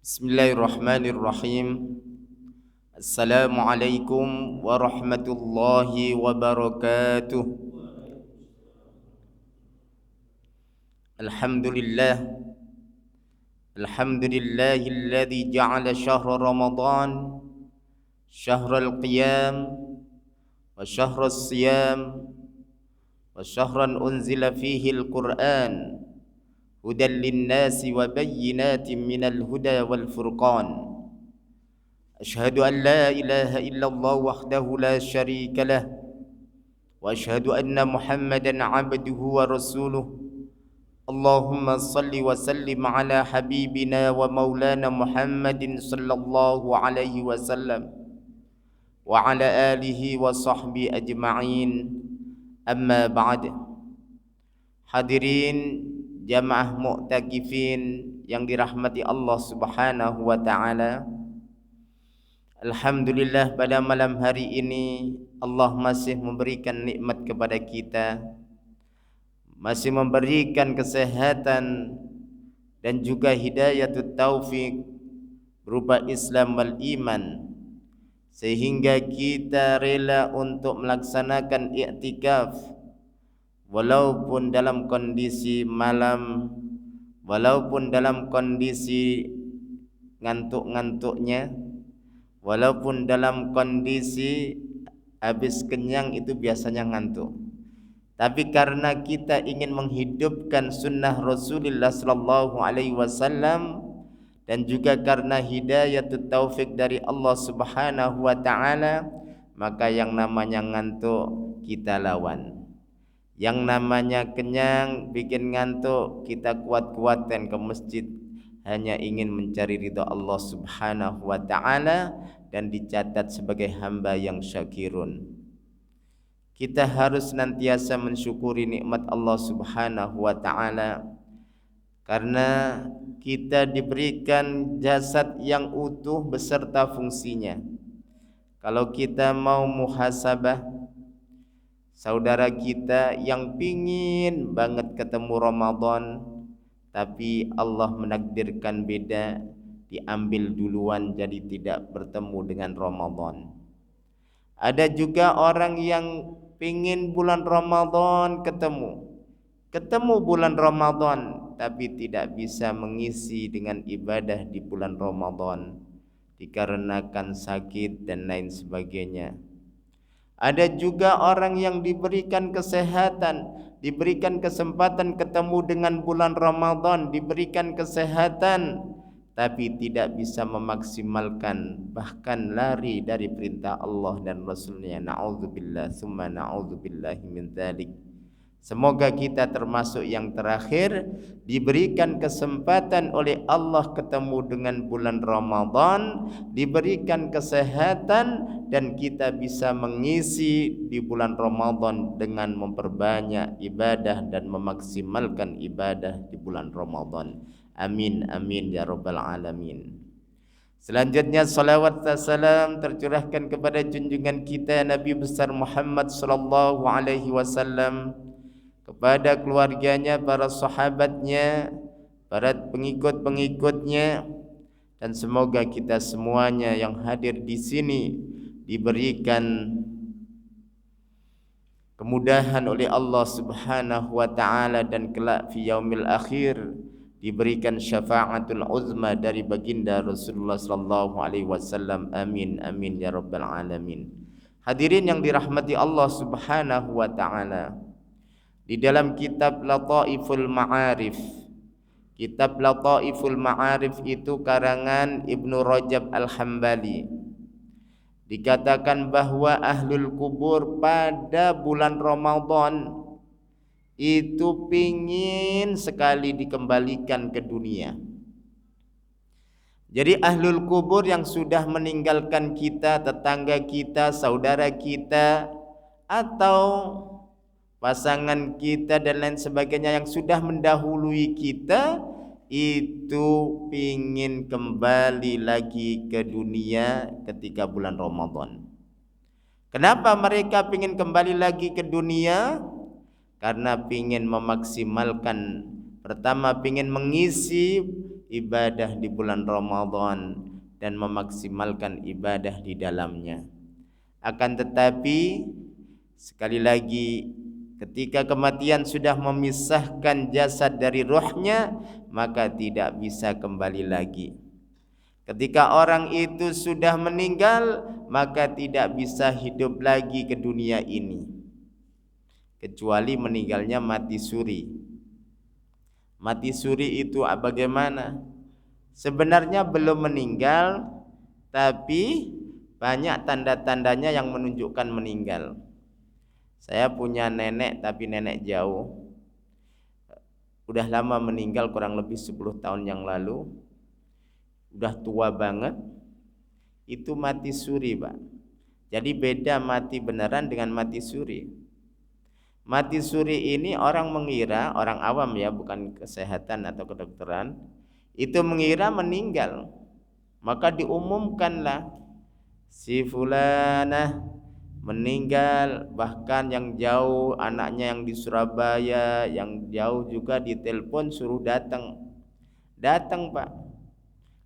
Bismillahirrahmanirrahim. Assalamualaikum warahmatullahi wabarakatuh. Alhamdulillah. Alhamdulillahilladzi ja'ala syahra Ramadan syahral qiyam wa syahras siyam wa syahran unzila fihi al-Qur'an hudan linnasi wa bayyinatin minal huda wal furqan. Asyhadu an la ilaha illallah wahdahu la syarika lah wa asyhadu anna Muhammadan abduhu wa rasuluh. Allahumma salli wa sallim ala habibina wa maulana Muhammadin sallallahu alaihi wasallam wa ala alihi wa sahbihi ajma'in. Amma ba'd. Hadirin jamaah mu'takifin yang dirahmati Allah Subhanahu wa taala. Alhamdulillah, pada malam hari ini Allah masih memberikan nikmat kepada kita, masih memberikan kesehatan dan juga hidayatut taufik berupa Islam wal iman, sehingga kita rela untuk melaksanakan i'tikaf walaupun dalam kondisi malam, walaupun dalam kondisi ngantuk-ngantuknya, walaupun dalam kondisi habis kenyang itu biasanya ngantuk. Tapi karena kita ingin menghidupkan sunnah Rasulullah sallallahu alaihi wasallam dan juga karena hidayatut taufik dari Allah Subhanahu wa taala, maka yang namanya ngantuk kita lawan. Yang namanya kenyang bikin ngantuk kita kuat-kuatkan ke masjid, hanya ingin mencari ridha Allah Subhanahu wa taala dan dicatat sebagai hamba yang syakirun. Kita harus senantiasa mensyukuri nikmat Allah Subhanahu wa taala karena kita diberikan jasad yang utuh beserta fungsinya. Kalau kita mau muhasabah, saudara kita yang pingin banget ketemu Ramadan tapi Allah menakdirkan beda, diambil duluan jadi tidak bertemu dengan Ramadan. Ada juga orang yang pingin bulan Ramadan ketemu bulan Ramadan tapi tidak bisa mengisi dengan ibadah di bulan Ramadan dikarenakan sakit dan lain sebagainya. Ada juga orang yang diberikan kesehatan, diberikan kesempatan ketemu dengan bulan Ramadan, diberikan kesehatan, tapi tidak bisa memaksimalkan, bahkan lari dari perintah Allah dan Rasulnya. Na'udzubillah, summa na'udzubillahi min dzalik. Semoga kita termasuk yang terakhir diberikan kesempatan oleh Allah ketemu dengan bulan Ramadan, diberikan kesehatan dan kita bisa mengisi di bulan Ramadan dengan memperbanyak ibadah dan memaksimalkan ibadah di bulan Ramadan. Amin amin ya rabbal alamin. Selanjutnya salawat dan salam tercurahkan kepada junjungan kita Nabi besar Muhammad sallallahu alaihi wasallam, kepada keluarganya, para sahabatnya, para pengikut-pengikutnya, dan semoga kita semuanya yang hadir di sini diberikan kemudahan oleh Allah Subhanahu wa taala dan kelak fi yaumil akhir diberikan syafaatul uzma dari baginda Rasulullah sallallahu alaihi wasallam. Amin amin ya rabbal alamin. Hadirin yang dirahmati Allah Subhanahu wa taala, di dalam kitab Lataiful Ma'arif, kitab Lataiful Ma'arif itu karangan Ibnu Rajab Al-Hambali, dikatakan bahwa ahlul kubur pada bulan Ramadan itu pingin sekali dikembalikan ke dunia. Jadi ahlul kubur yang sudah meninggalkan kita, tetangga kita, saudara kita, atau pasangan kita dan lain sebagainya yang sudah mendahului kita, itu pingin kembali lagi ke dunia ketika bulan Ramadan. Kenapa mereka pingin kembali lagi ke dunia? Karena pingin memaksimalkan, pertama pingin mengisi ibadah di bulan Ramadan dan memaksimalkan ibadah di dalamnya. Akan tetapi sekali lagi, ketika kematian sudah memisahkan jasad dari ruhnya, maka tidak bisa kembali lagi. Ketika orang itu sudah meninggal, maka tidak bisa hidup lagi ke dunia ini, kecuali meninggalnya mati suri. Mati suri itu bagaimana? Sebenarnya belum meninggal, tapi banyak tanda-tandanya yang menunjukkan meninggal. Saya punya nenek, tapi nenek jauh. Udah lama meninggal, kurang lebih 10 tahun yang lalu. Udah tua banget. Itu mati suri, Pak. Jadi beda mati beneran dengan mati suri. Mati suri ini orang mengira, orang awam ya, bukan kesehatan atau kedokteran, itu mengira meninggal. Maka diumumkanlah si fulanah meninggal, bahkan yang jauh, anaknya yang di Surabaya, yang jauh juga ditelepon suruh datang. Datang, Pak.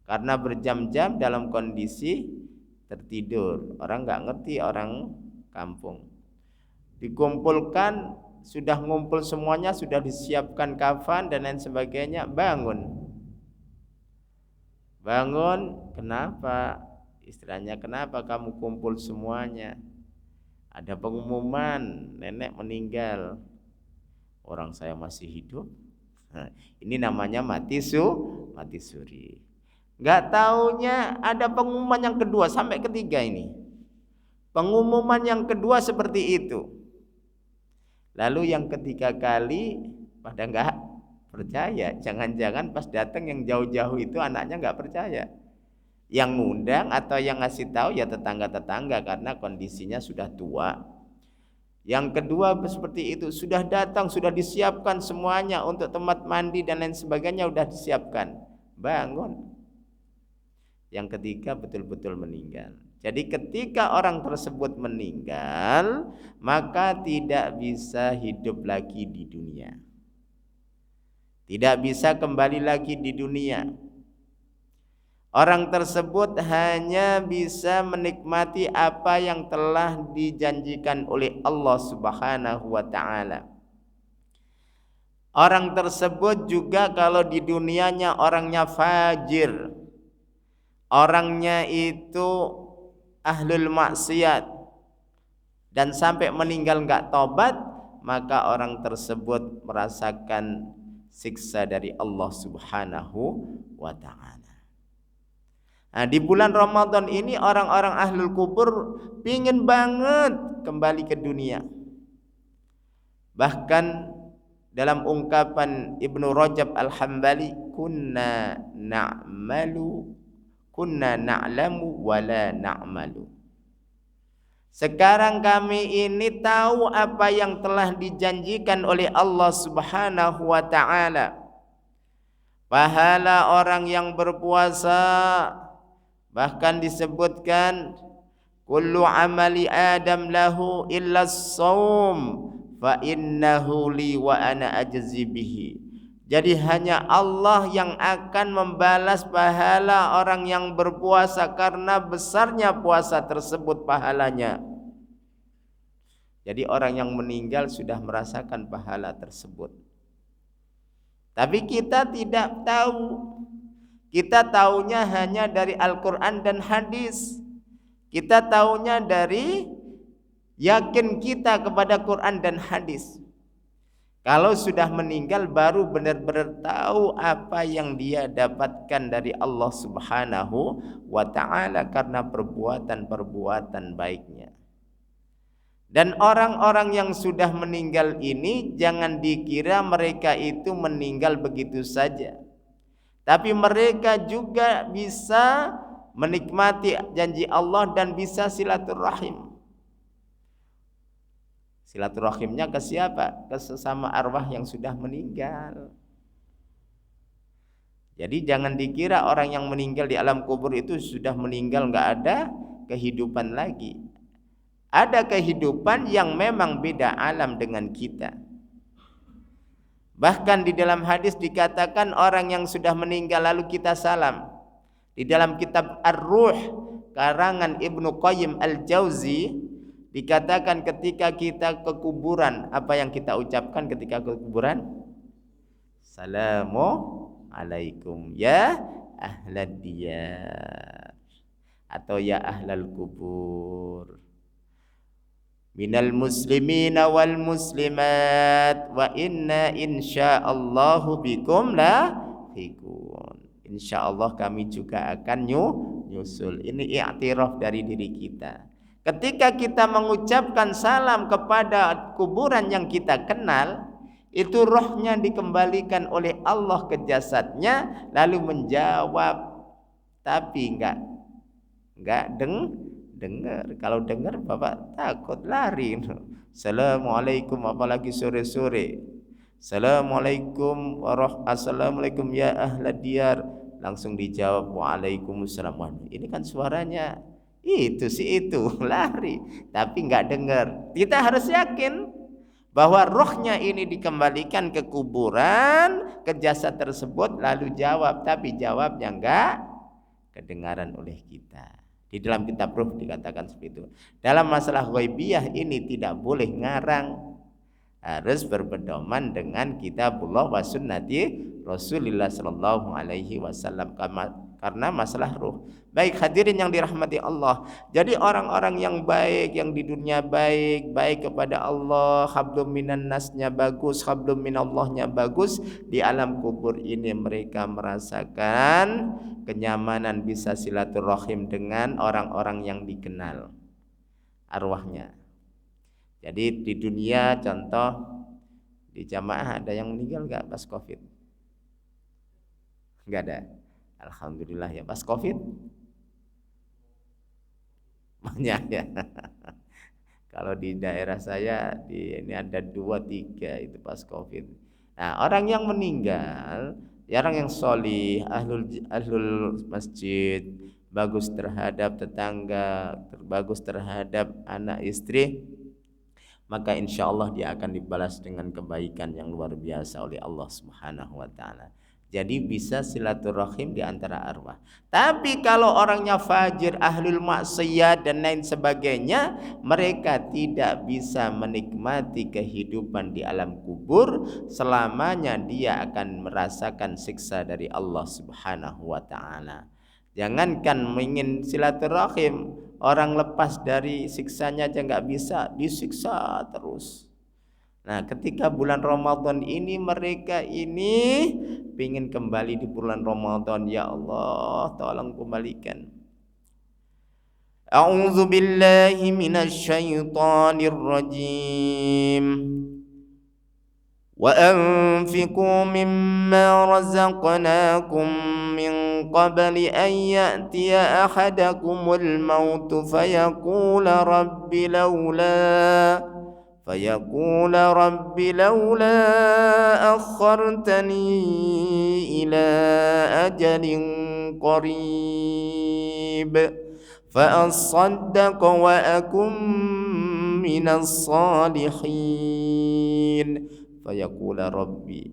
Karena berjam-jam dalam kondisi tertidur. Orang nggak ngerti, orang kampung. Dikumpulkan, sudah ngumpul semuanya, sudah disiapkan kafan dan lain sebagainya. Bangun. Kenapa? Istilahnya, kenapa kamu kumpul semuanya? Ada pengumuman, nenek meninggal. Orang saya masih hidup. Nah, ini namanya mati suri. Gak taunya ada pengumuman yang kedua sampai ketiga ini. Pengumuman yang kedua seperti itu. Lalu yang ketiga kali pada gak percaya. Jangan-jangan pas datang yang jauh-jauh itu anaknya gak percaya. Yang ngundang atau yang ngasih tahu ya tetangga-tetangga karena kondisinya sudah tua. Yang kedua seperti itu, sudah datang, sudah disiapkan semuanya untuk tempat mandi dan lain sebagainya sudah disiapkan. Bangun. Yang ketiga betul-betul meninggal. Jadi ketika orang tersebut meninggal, maka tidak bisa hidup lagi di dunia. Tidak bisa kembali lagi di dunia. Orang tersebut hanya bisa menikmati apa yang telah dijanjikan oleh Allah Subhanahu wa ta'ala. Orang tersebut juga kalau di dunianya orangnya fajir, orangnya itu ahlul maksiat, dan sampai meninggal enggak tobat, maka orang tersebut merasakan siksa dari Allah Subhanahu wa ta'ala. Nah, di bulan Ramadan ini orang-orang ahlul kubur pingin banget kembali ke dunia. Bahkan dalam ungkapan Ibnu Rajab Al-Hambali, kunna na'lamu wa la na'malu. Sekarang kami ini tahu apa yang telah dijanjikan oleh Allah Subhanahu wa ta'ala. Pahala orang yang berpuasa, bahkan disebutkan kullu amali adam lahu illa as-shaum fa innahu li wa ana ajzi bihi. Jadi hanya Allah yang akan membalas pahala orang yang berpuasa karena besarnya puasa tersebut pahalanya. Jadi orang yang meninggal sudah merasakan pahala tersebut. Tapi kita tidak tahu. Kita taunya hanya dari Al-Quran dan hadis. Kita taunya dari yakin kita kepada Quran dan hadis. Kalau sudah meninggal baru benar-benar tahu apa yang dia dapatkan dari Allah Subhanahu wa ta'ala karena perbuatan-perbuatan baiknya. Dan orang-orang yang sudah meninggal ini jangan dikira mereka itu meninggal begitu saja. Tapi mereka juga bisa menikmati janji Allah dan bisa silaturahim. Silaturahimnya ke siapa? Ke sesama arwah yang sudah meninggal. Jadi jangan dikira orang yang meninggal di alam kubur itu sudah meninggal, nggak ada kehidupan lagi. Ada kehidupan yang memang beda alam dengan kita. Bahkan di dalam hadis dikatakan orang yang sudah meninggal lalu kita salam. Di dalam kitab Ar-Ruh karangan Ibnu Qayyim Al-Jauzi dikatakan ketika kita ke kuburan, apa yang kita ucapkan ketika ke kuburan? Assalamu alaikum ya ahlad diyar, atau ya ahlal kubur, minal muslimina wal muslimat wa inna insyaallahu bikum lahiqun. Insyaallah kami juga akan nyusul. Ini i'tiraf dari diri kita. Ketika kita mengucapkan salam kepada kuburan yang kita kenal, itu rohnya dikembalikan oleh Allah ke jasadnya lalu menjawab, tapi enggak dengar. Kalau dengar Bapak takut lari. Assalamualaikum, apalagi sore-sore. Assalamualaikum ya ahlad diyar. Langsung dijawab waalaikumsalam. Ini kan suaranya itu lari, tapi enggak dengar. Kita harus yakin bahwa rohnya ini dikembalikan ke kuburan, ke jasad tersebut lalu jawab, tapi jawabnya enggak kedengaran oleh kita. Di dalam kitab Ruh dikatakan seperti itu. Dalam masalah ghaibiyah ini tidak boleh ngarang, harus berpedoman dengan kitabullah wa sunnati Rasulullah sallallahu alaihi wasallam karena masalah ruh. Baik hadirin yang dirahmati Allah. Jadi orang-orang yang baik, yang di dunia baik kepada Allah, hablum minan nasnya bagus, hablum minallahnya bagus, di alam kubur ini mereka merasakan kenyamanan bisa silaturahim dengan orang-orang yang dikenal arwahnya. Jadi di dunia contoh di jamaah ada yang meninggal enggak pas Covid? Enggak ada. Alhamdulillah ya. Pas Covid banyak ya. Kalau di daerah saya ini ada 2-3 itu pas Covid. Nah, orang yang meninggal, orang yang solih, ahlul masjid, bagus terhadap tetangga, bagus terhadap anak istri, maka insya Allah dia akan dibalas dengan kebaikan yang luar biasa oleh Allah Subhanahu wa ta'ala. Jadi bisa silaturahim di antara arwah. Tapi kalau orangnya fajir, ahlul maksiyat dan lain sebagainya, mereka tidak bisa menikmati kehidupan di alam kubur. Selamanya dia akan merasakan siksa dari Allah Subhanahu wa ta'ala. Jangankan ingin silaturahim, orang lepas dari siksanya aja nggak bisa, disiksa terus. Nah, ketika bulan Ramadan ini mereka ini ingin kembali di bulan Ramadan, ya Allah tolong kembalikan. A'udzu billahi minasyaitonir rajim. Wa anfiqu mimma razaqnakum min qabli an ya'tiya ahadakumul maut fayaqula rabbi laula akhartani ila ajalin qarib fa asaddaqa wa akum minas salihin. Fayaqula rabbi,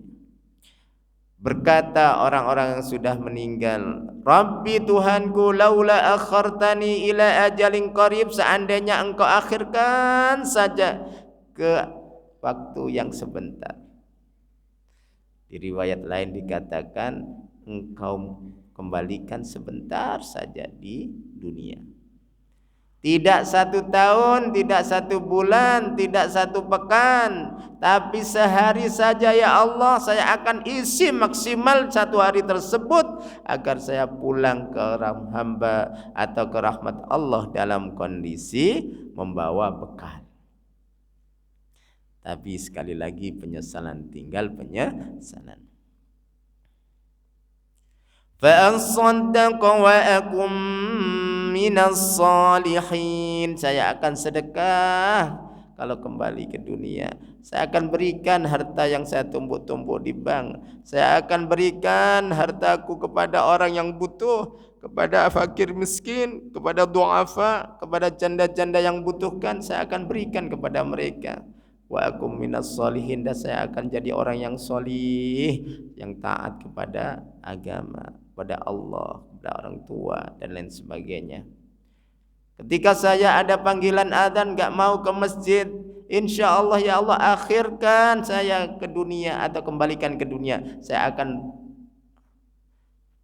berkata orang-orang yang sudah meninggal, Rabbi Tuhanku, laula akhartani ila ajalin qarib, seandainya engkau akhirkan saja ke waktu yang sebentar. Di riwayat lain dikatakan engkau kembalikan sebentar saja di dunia. Tidak 1 tahun, tidak 1 bulan, tidak 1 pekan, tapi sehari saja ya Allah, saya akan isi maksimal 1 hari tersebut agar saya pulang ke hamba atau ke rahmat Allah dalam kondisi membawa bekal. Tapi sekali lagi penyesalan, tinggal penyesalan. Fa asaddaqa wa akum minas salihin, saya akan sedekah kalau kembali ke dunia. Saya akan berikan harta yang saya tumpuk-tumpuk di bank. Saya akan berikan hartaku kepada orang yang butuh, kepada fakir miskin, kepada duafa, kepada janda-janda yang butuhkan, saya akan berikan kepada mereka. wa akum minas sholihin, dan saya akan jadi orang yang solih, yang taat kepada agama, kepada Allah, kepada orang tua dan lain sebagainya. Ketika saya ada panggilan adzan gak mau ke masjid, insya Allah ya Allah akhirkan saya ke dunia atau kembalikan ke dunia, saya akan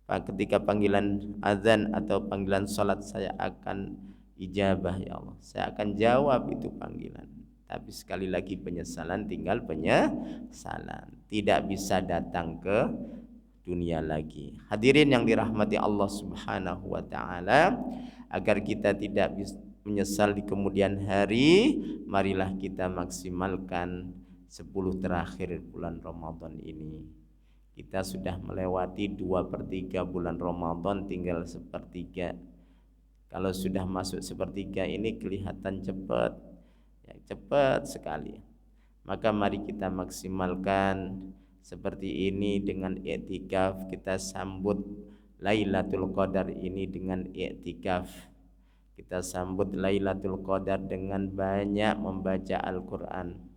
ketika panggilan azan atau panggilan salat saya akan ijabah ya Allah, saya akan jawab itu panggilan. Tapi sekali lagi penyesalan, tinggal penyesalan, tidak bisa datang ke dunia lagi. Hadirin yang dirahmati Allah Subhanahu wa taala, agar kita tidak menyesal di kemudian hari, marilah kita maksimalkan 10 terakhir bulan Ramadan ini. Kita sudah melewati 2/3 bulan Ramadan, tinggal 1/3. Kalau sudah masuk 1/3 ini kelihatan cepat, ya, cepat sekali. Maka mari kita maksimalkan seperti ini dengan i'tikaf. Kita sambut Lailatul Qadar ini dengan i'tikaf. Kita sambut Lailatul Qadar dengan banyak membaca Al-Quran.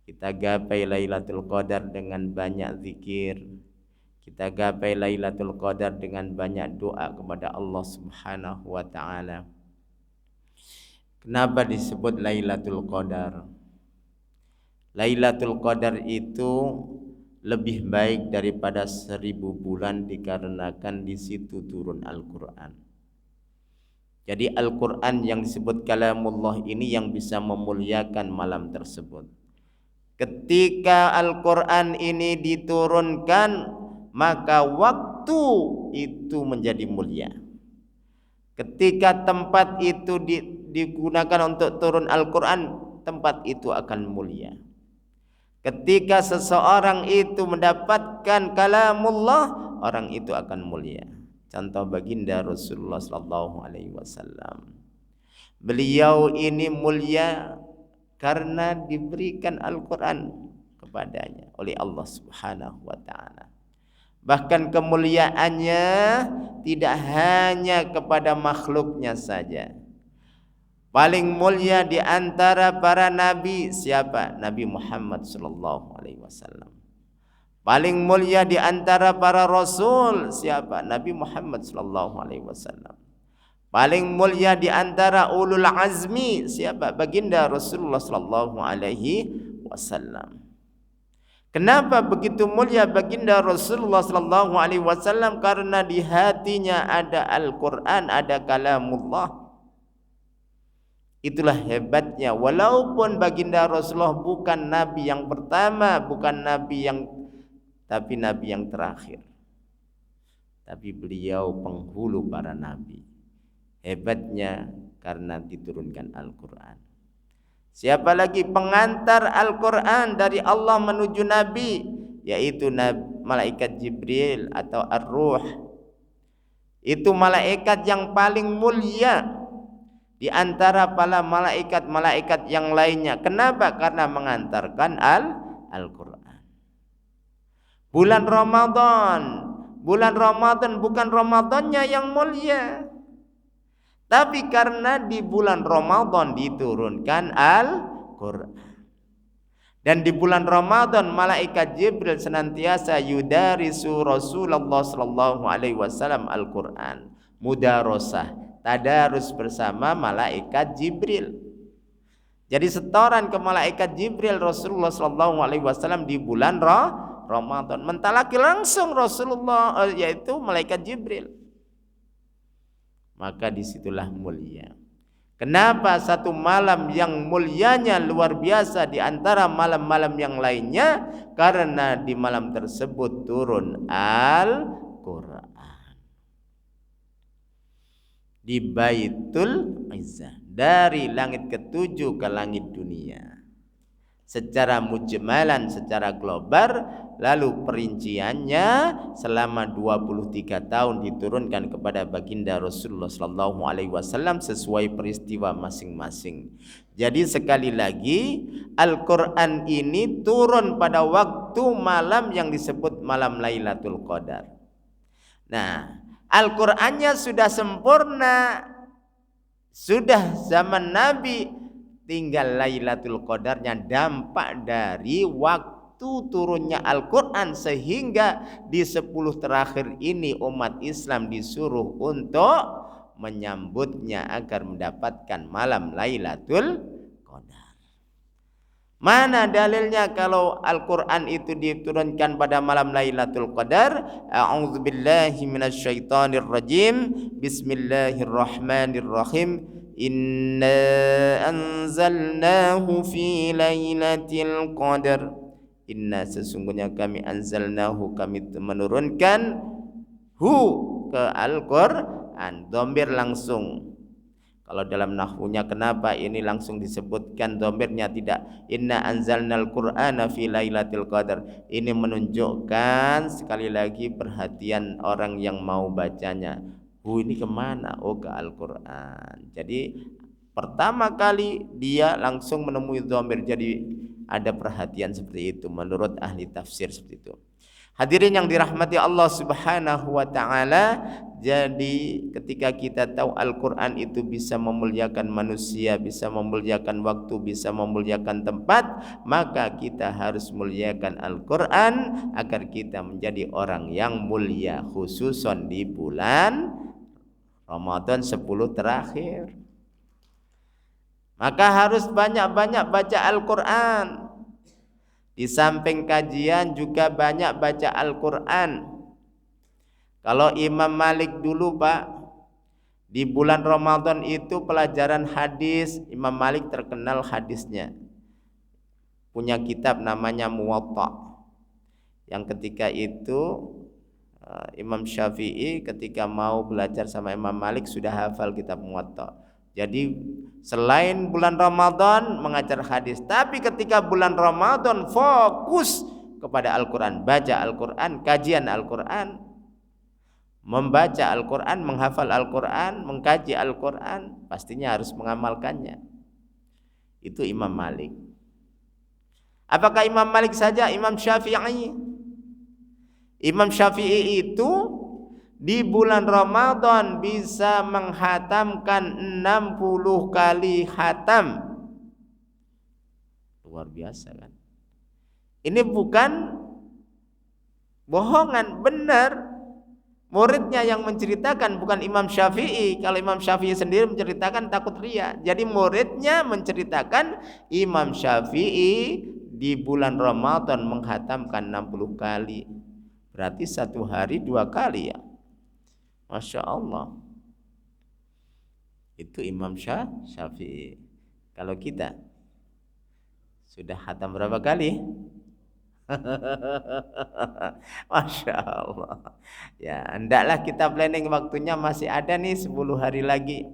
Kita gapai Lailatul Qadar dengan banyak zikir. Kita gapai Lailatul Qadar dengan banyak doa kepada Allah Subhanahu wa taala. Kenapa disebut Lailatul Qadar? Lailatul Qadar itu lebih baik daripada 1000 bulan dikarenakan di situ turun Al-Qur'an. Jadi Al-Qur'an yang disebut kalamullah ini yang bisa memuliakan malam tersebut. Ketika Al-Quran ini diturunkan, maka waktu itu menjadi mulia. Ketika tempat itu digunakan untuk turun Al-Quran, tempat itu akan mulia. Ketika seseorang itu mendapatkan kalamullah, orang itu akan mulia. Contoh baginda Rasulullah SAW. Beliau ini mulia karena diberikan Al-Quran kepadanya oleh Allah Subhanahu wa ta'ala. Bahkan kemuliaannya tidak hanya kepada makhluknya saja. Paling mulia di antara para nabi siapa? Nabi Muhammad sallallahu alaihi wasallam. Paling mulia di antara para rasul siapa? Nabi Muhammad sallallahu alaihi wasallam. Paling mulia di antara ulul azmi siapa? Baginda Rasulullah sallallahu alaihi wasallam. Kenapa begitu mulia baginda Rasulullah sallallahu alaihi wasallam? Karena di hatinya ada Al-Qur'an, ada kalamullah. Itulah hebatnya, walaupun baginda Rasulullah bukan nabi yang pertama, bukan nabi yang terakhir. Tapi beliau penghulu para nabi. Hebatnya karena diturunkan Al-Quran. Siapa lagi pengantar Al-Quran dari Allah menuju Nabi? Yaitu malaikat Jibril atau Ar-Ruh. Itu malaikat yang paling mulia di antara para malaikat-malaikat yang lainnya. Kenapa? Karena mengantarkan Al-Quran. Bulan Ramadan bukan Ramadannya yang mulia, tapi karena di bulan Ramadan diturunkan Al-Quran. Dan di bulan Ramadan malaikat Jibril senantiasa yudarisu Rasulullah sallallahu alaihi wasallam Al-Quran. Mudarosah, tadarus bersama malaikat Jibril. Jadi setoran ke malaikat Jibril Rasulullah sallallahu alaihi wasallam di bulan Ramadan. Mentalaki langsung Rasulullah, yaitu malaikat Jibril. Maka disitulah mulia. Kenapa satu malam yang mulianya luar biasa di antara malam-malam yang lainnya? Karena di malam tersebut turun Al-Quran di Baitul Izzah, dari langit ketujuh ke langit dunia. Secara mujmalan, secara global, lalu perinciannya selama 23 tahun diturunkan kepada baginda Rasulullah sallallahu alaihi wasallam sesuai peristiwa masing-masing. Jadi sekali lagi Al-Qur'an ini turun pada waktu malam yang disebut malam Lailatul Qadar. Nah, Al-Qur'annya sudah sempurna, sudah zaman Nabi tinggal Lailatul Qadarnya, dampak dari waktu turunnya Al-Quran, sehingga di 10 terakhir ini umat Islam disuruh untuk menyambutnya agar mendapatkan malam Lailatul Qadar. Mana dalilnya kalau Al-Quran itu diturunkan pada malam Lailatul Qadar? A'udzubillahi minasyaitonir rajim. Bismillahirrahmanirrahim. Inna anzalnahu fi lailatul qadar. Inna, sesungguhnya kami anzalnahu, kami menurunkan hu ke Al-Quran, dhamir langsung. Kalau dalam nahwunya kenapa ini langsung disebutkan dhamirnya tidak? Inna anzalnal qur'ana fi lailatul qadar. Ini menunjukkan sekali lagi perhatian orang yang mau bacanya. Ini kemana? Oh, ke Al-Quran. Jadi pertama kali dia langsung menemui dhamir. Jadi ada perhatian seperti itu menurut ahli tafsir seperti itu. Hadirin yang dirahmati Allah Subhanahu wa taala, jadi ketika kita tahu Al-Quran itu bisa memuliakan manusia, bisa memuliakan waktu, bisa memuliakan tempat, maka kita harus muliakan Al-Quran agar kita menjadi orang yang mulia, khususon di bulan Ramadan 10 terakhir. Maka harus banyak-banyak baca Al-Quran. Di samping kajian juga banyak baca Al-Quran. Kalau Imam Malik dulu Pak, di bulan Ramadan itu pelajaran hadis. Imam Malik terkenal hadisnya, punya kitab namanya Muwatta, yang ketika itu Imam Syafi'i ketika mau belajar sama Imam Malik sudah hafal kitab Muwatta. Jadi selain bulan Ramadan mengajar hadis, tapi ketika bulan Ramadan fokus kepada Al-Quran, baca Al-Quran, kajian Al-Quran, membaca Al-Quran, menghafal Al-Quran, mengkaji Al-Quran, pastinya harus mengamalkannya. Itu Imam Malik. Apakah Imam Malik saja? Imam Syafi'i. Imam Syafi'i itu di bulan Ramadan bisa menghatamkan 60 kali khatam. Luar biasa kan? Ini bukan bohongan, benar. Muridnya yang menceritakan, bukan Imam Syafi'i. Kalau Imam Syafi'i sendiri menceritakan takut riya. Jadi muridnya menceritakan Imam Syafi'i di bulan Ramadan menghatamkan 60 kali. Berarti satu hari 2 kali ya. Masya Allah. Itu Imam Syafi'i. Kalau kita sudah khatam berapa kali? Masya Allah. Ya, hendaklah kita planning, waktunya masih ada nih 10 hari lagi.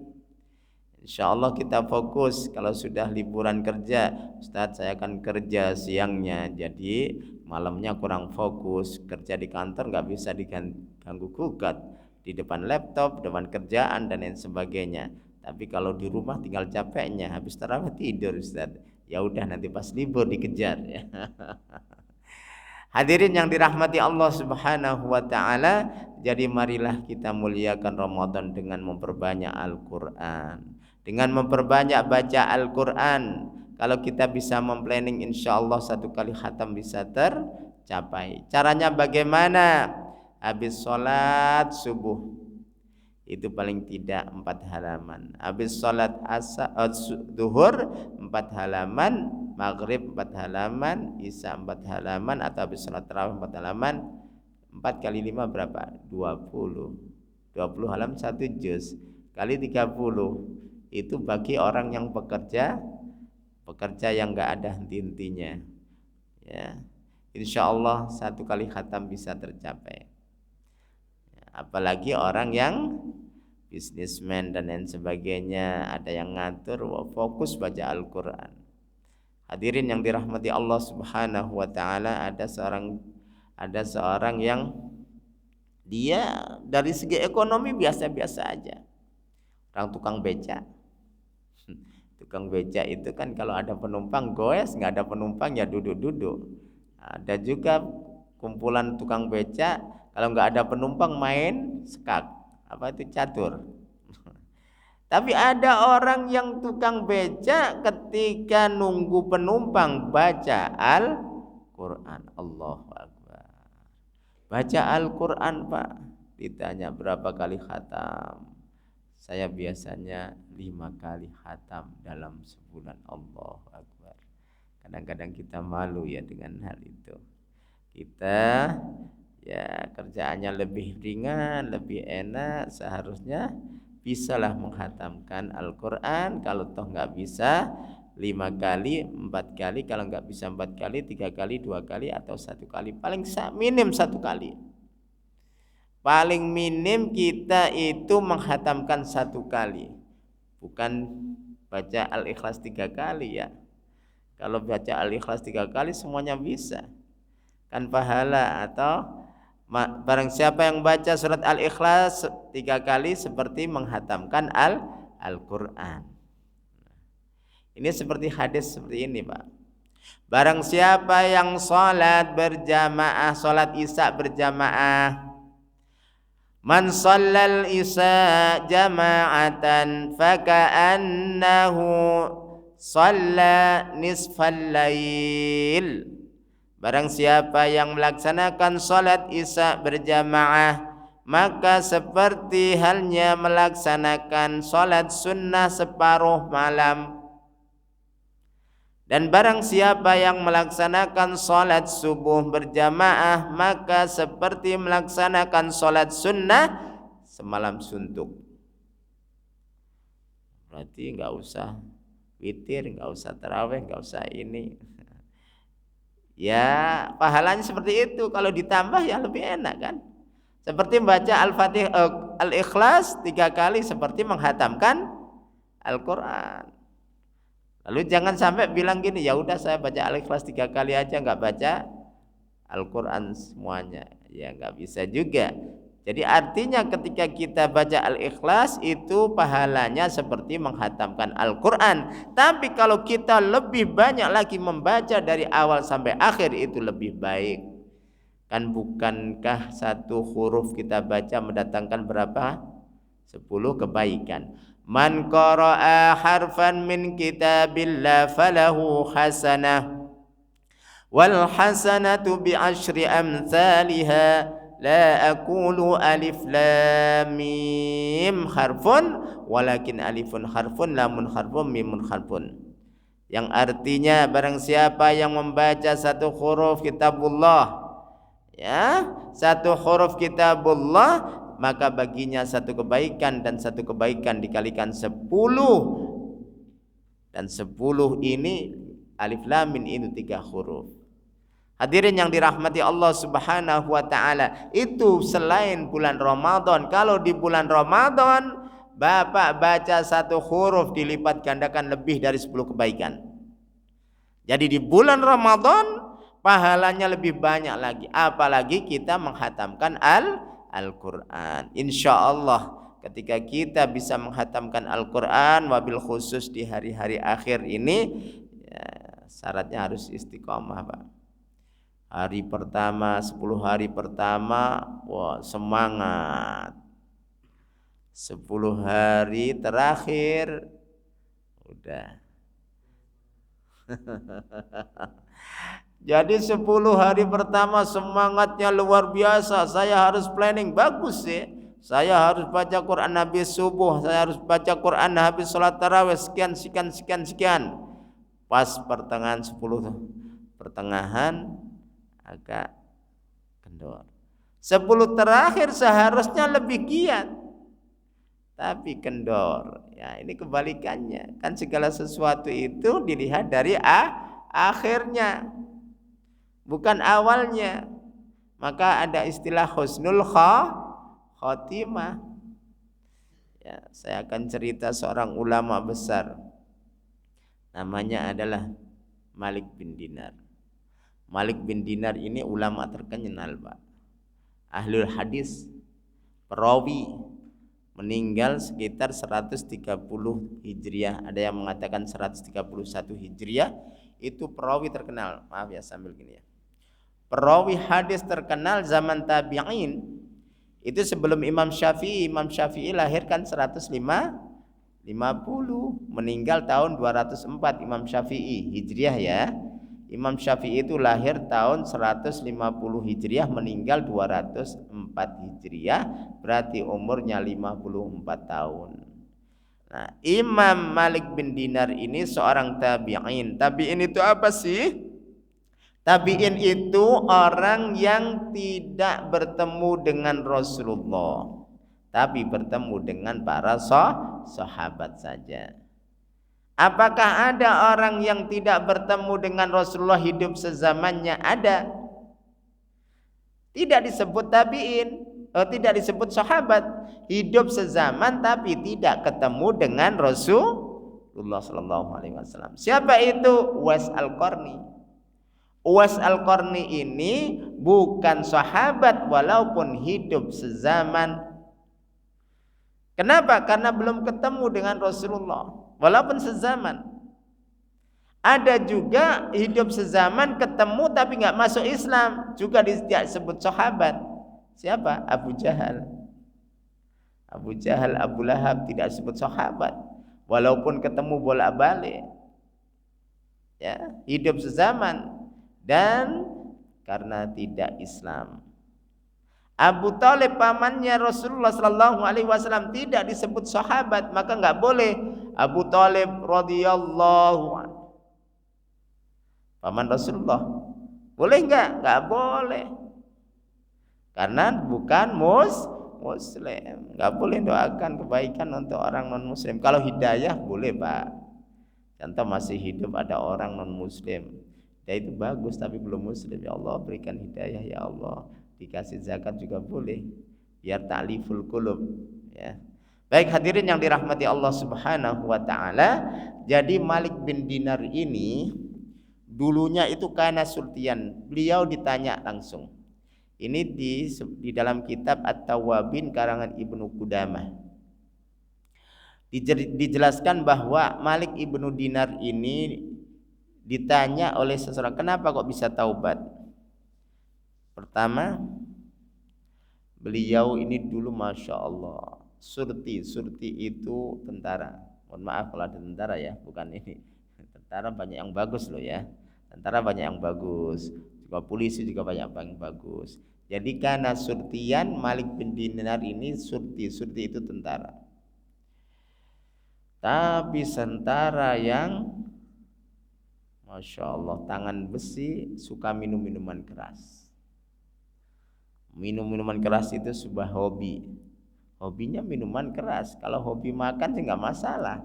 Insya Allah kita fokus. Kalau sudah liburan kerja, Ustadz saya akan kerja siangnya, jadi malamnya kurang fokus. Kerja di kantor nggak bisa diganggu gugat, di depan laptop, depan kerjaan dan lain sebagainya. Tapi kalau di rumah tinggal capeknya, habis tarawih tidur Ustaz. Ya udah nanti pas libur dikejar ya. Hadirin yang dirahmati Allah Subhanahu wa taala, jadi marilah kita muliakan Ramadan dengan memperbanyak Al-Qur'an, dengan memperbanyak baca Al-Qur'an. Kalau kita bisa memplanning, insyaallah 1 kali khatam bisa tercapai. Caranya bagaimana? Habis sholat subuh itu paling tidak 4 halaman. Habis sholat duhur 4 halaman, maghrib 4 halaman, isya 4 halaman, atau habis sholat tarawih 4 halaman. 4 kali 5 berapa? 20. 20 halaman 1 juz kali 30. Itu bagi orang yang pekerja yang enggak ada henti-hentinya. Ya. Insyaallah 1 kali khatam bisa tercapai. Apalagi orang yang bisnismen dan lain sebagainya, ada yang ngatur, fokus baca Al-Quran. Hadirin yang dirahmati Allah Subhanahu wa taala, ada seorang yang dia dari segi ekonomi biasa-biasa aja. Orang tukang beca. Tukang beca itu kan kalau ada penumpang goes, nggak ada penumpang ya duduk-duduk. Ada juga kumpulan tukang beca, kalau nggak ada penumpang main skak, apa itu catur. Tapi ada orang yang tukang beca ketika nunggu penumpang baca Al-Quran. Allahu Akbar. Baca Al-Quran Pak. Ditanya berapa kali khatam. Saya biasanya 5 kali khatam dalam sebulan. Allahu Akbar. Kadang-kadang kita malu ya dengan hal itu. Kita ya kerjaannya lebih ringan, lebih enak, seharusnya bisalah menghatamkan Al-Quran. Kalau toh nggak bisa 5 kali, 4 kali, kalau nggak bisa 4 kali, 3 kali, 2 kali, atau 1 kali, paling minim 1 kali. Paling minim kita itu menghatamkan 1 kali, bukan baca Al-Ikhlas 3 kali ya. Kalau baca Al-Ikhlas 3 kali semuanya bisa kan pahala. Atau barang siapa yang baca surat Al-Ikhlas 3 kali seperti menghatamkan Al-Quran. Ini seperti hadis seperti ini Pak. Barang siapa yang sholat berjamaah, sholat isya berjamaah, man shallal isya jama'atan faka'annahu shalla nisfal lail. Barang siapa yang melaksanakan sholat isya berjamaah, maka seperti halnya melaksanakan sholat sunnah separuh malam. Dan barang siapa yang melaksanakan sholat subuh berjamaah, maka seperti melaksanakan sholat sunnah semalam suntuk. Berarti nggak usah witir, nggak usah tarawih, nggak usah ini. Ya pahalanya seperti itu. Kalau ditambah ya lebih enak kan. Seperti membaca Al-Fatihah, Al-Ikhlas 3 kali seperti menghatamkan Al-Quran. Lalu jangan sampai bilang gini, ya udah saya baca Al-Ikhlas 3 kali aja, nggak baca Al-Quran semuanya. Ya nggak bisa juga. Jadi artinya ketika kita baca Al-Ikhlas itu pahalanya seperti menghatamkan Al-Quran. Tapi kalau kita lebih banyak lagi membaca dari awal sampai akhir itu lebih baik. Kan bukankah 1 huruf kita baca mendatangkan berapa? 10 kebaikan. Man qara'a harfan min kitabillah falahu hasanah wal hasanatu bi asyri amsalha. La aqulu alif lam mim harfun walakin alifun harfun lamun harfun mimun harfun. Yang artinya barang siapa yang membaca 1 huruf kitabullah, ya, 1 huruf kitabullah, maka baginya 1 kebaikan, dan 1 kebaikan dikalikan 10. Dan 10 ini alif lam mim itu 3 huruf. Hadirin yang dirahmati Allah Subhanahu wa taala, itu selain bulan Ramadan. Kalau di bulan Ramadan Bapak baca 1 huruf dilipat gandakan lebih dari 10 kebaikan. Jadi di bulan Ramadan pahalanya lebih banyak lagi, apalagi kita menghatamkan Al-Quran. Insya Allah ketika kita bisa menghatamkan Al-Quran, wabil khusus di hari-hari akhir ini, ya, syaratnya harus istiqomah Pak. Hari pertama, 10 hari pertama, wah semangat. 10 hari terakhir udah. Jadi 10 hari pertama semangatnya luar biasa. Saya harus planning bagus sih. Saya harus baca Quran habis subuh, saya harus baca Quran habis sholat tarawih sekian. Pas pertengahan 10 pertengahan agak kendor. 10 terakhir seharusnya lebih giat, tapi kendor. Ya ini kebalikannya. Kan segala sesuatu itu dilihat dari akhirnya, bukan awalnya. Maka ada istilah husnul khotimah. Ya, saya akan cerita seorang ulama besar. Namanya adalah Malik bin Dinar. Malik bin Dinar ini ulama terkenal Pak, ahlul hadis, perawi, meninggal sekitar 130 Hijriah, ada yang mengatakan 131 Hijriah. Itu perawi terkenal. Maaf ya sambil gini ya. Perawi hadis terkenal zaman tabi'in. Itu sebelum Imam Syafi'i. Imam Syafi'i lahir kan 105 meninggal tahun 204 Imam Syafi'i Hijriah ya. Imam Syafi'i itu lahir tahun 150 Hijriah, meninggal 204 Hijriah, berarti umurnya 54 tahun. Nah, Imam Malik bin Dinar ini seorang tabi'in. Tabi'in itu apa sih? Tabi'in itu orang yang tidak bertemu dengan Rasulullah, tapi bertemu dengan para sahabat saja. Apakah ada orang yang tidak bertemu dengan Rasulullah hidup sezamannya? Ada. Tidak disebut tabi'in, tidak disebut sahabat. Hidup sezaman tapi tidak ketemu dengan Rasulullah sallallahu alaihi wasallam. Siapa itu? Uwais Al-Qarni. Uwais Al-Qarni ini bukan sahabat walaupun hidup sezaman. Kenapa? Karena belum ketemu dengan Rasulullah walaupun sezaman. Ada juga hidup sezaman ketemu tapi nggak masuk Islam, juga tidak disebut sahabat. Siapa? Abu Jahal. Abu Jahal, Abu Lahab tidak disebut sahabat walaupun ketemu bolak-balik. Ya, hidup sezaman dan karena tidak Islam. Abu Thalib pamannya Rasulullah sallallahu alaihi wasallam tidak disebut sahabat, maka enggak boleh Abu Thalib radhiyallahu anhu paman Rasulullah. Boleh enggak? Enggak boleh. Karena bukan muslim. Enggak boleh doakan kebaikan untuk orang non muslim. Kalau hidayah boleh, Pak. Contoh masih hidup ada orang non muslim. Dia itu bagus tapi belum muslim, ya Allah berikan hidayah ya Allah. Dikasih zakat juga boleh, biar ta'liful qulub ya. Baik hadirin yang dirahmati Allah Subhanahu wa taala, jadi Malik bin Dinar ini dulunya itu kana sultian. Beliau ditanya langsung. Ini di dalam kitab At-Tawwabin karangan Ibnu Qudamah. Dijelaskan bahwa Malik ibnu Dinar ini ditanya oleh seseorang, kenapa kok bisa taubat? Pertama, beliau ini dulu masya Allah surti itu tentara. Mohon maaf kalau ada tentara ya, bukan ini. Tentara banyak yang bagus loh ya. Tentara banyak yang bagus. Juga polisi juga banyak yang bagus. Jadi karena surtian Malik bin Dinar ini surti itu tentara. Tapi tentara yang masya Allah tangan besi, suka minum minuman keras. Minum minuman keras itu sebuah hobi. Hobinya minuman keras. Kalau hobi makan sih nggak masalah.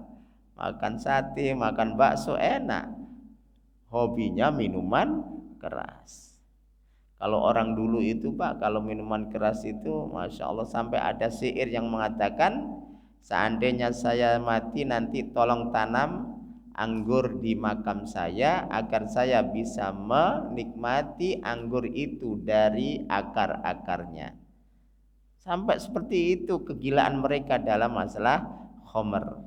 Makan sate, makan bakso enak. Hobinya minuman keras. Kalau orang dulu itu Pak, kalau minuman keras itu masya Allah sampai ada syair yang mengatakan, seandainya saya mati nanti tolong tanam anggur di makam saya agar saya bisa menikmati anggur itu dari akar-akarnya. Sampai seperti itu kegilaan mereka dalam masalah khomer.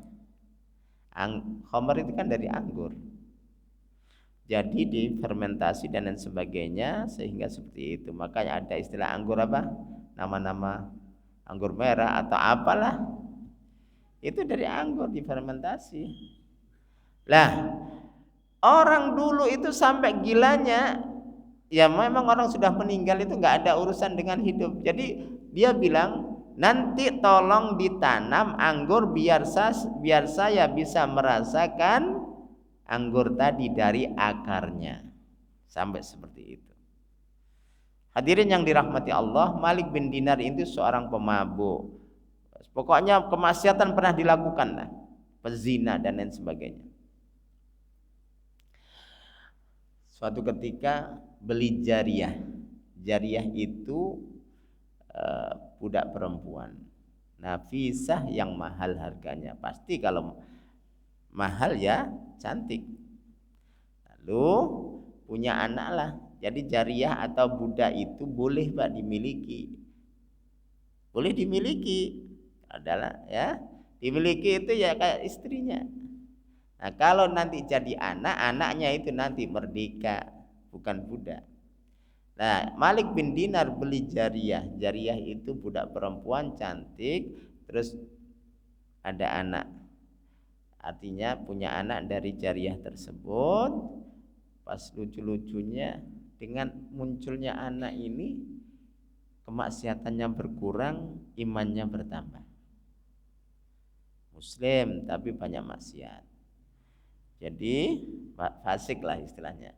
Khomer itu kan dari anggur. Jadi difermentasi dan lain sebagainya sehingga seperti itu. Makanya ada istilah anggur apa? Nama-nama anggur merah atau apalah. Itu dari anggur difermentasi. Lah, orang dulu itu sampai gilanya, ya memang orang sudah meninggal itu nggak ada urusan dengan hidup. Jadi dia bilang, nanti tolong ditanam anggur biar saya bisa merasakan anggur tadi dari akarnya. Sampai seperti itu. Hadirin yang dirahmati Allah, Malik bin Dinar itu seorang pemabuk. Pokoknya kemaksiatan pernah dilakukan lah, pezina dan lain sebagainya. Suatu ketika beli jariyah. Jariyah itu budak perempuan. Nafisah yang mahal harganya. Pasti kalau mahal ya cantik. Lalu punya anak lah. Jadi jariyah atau budak itu boleh Pak dimiliki. Boleh dimiliki. Adalah ya. Dimiliki itu ya kayak istrinya. Nah, kalau nanti jadi anak, anaknya itu nanti merdeka, bukan budak. Nah, Malik bin Dinar beli jariyah. Jariyah itu budak perempuan cantik, terus ada anak. Artinya punya anak dari jariyah tersebut. Pas lucu-lucunya dengan munculnya anak ini, kemaksiatannya berkurang, imannya bertambah. Muslim tapi banyak maksiat. Jadi fasik lah istilahnya.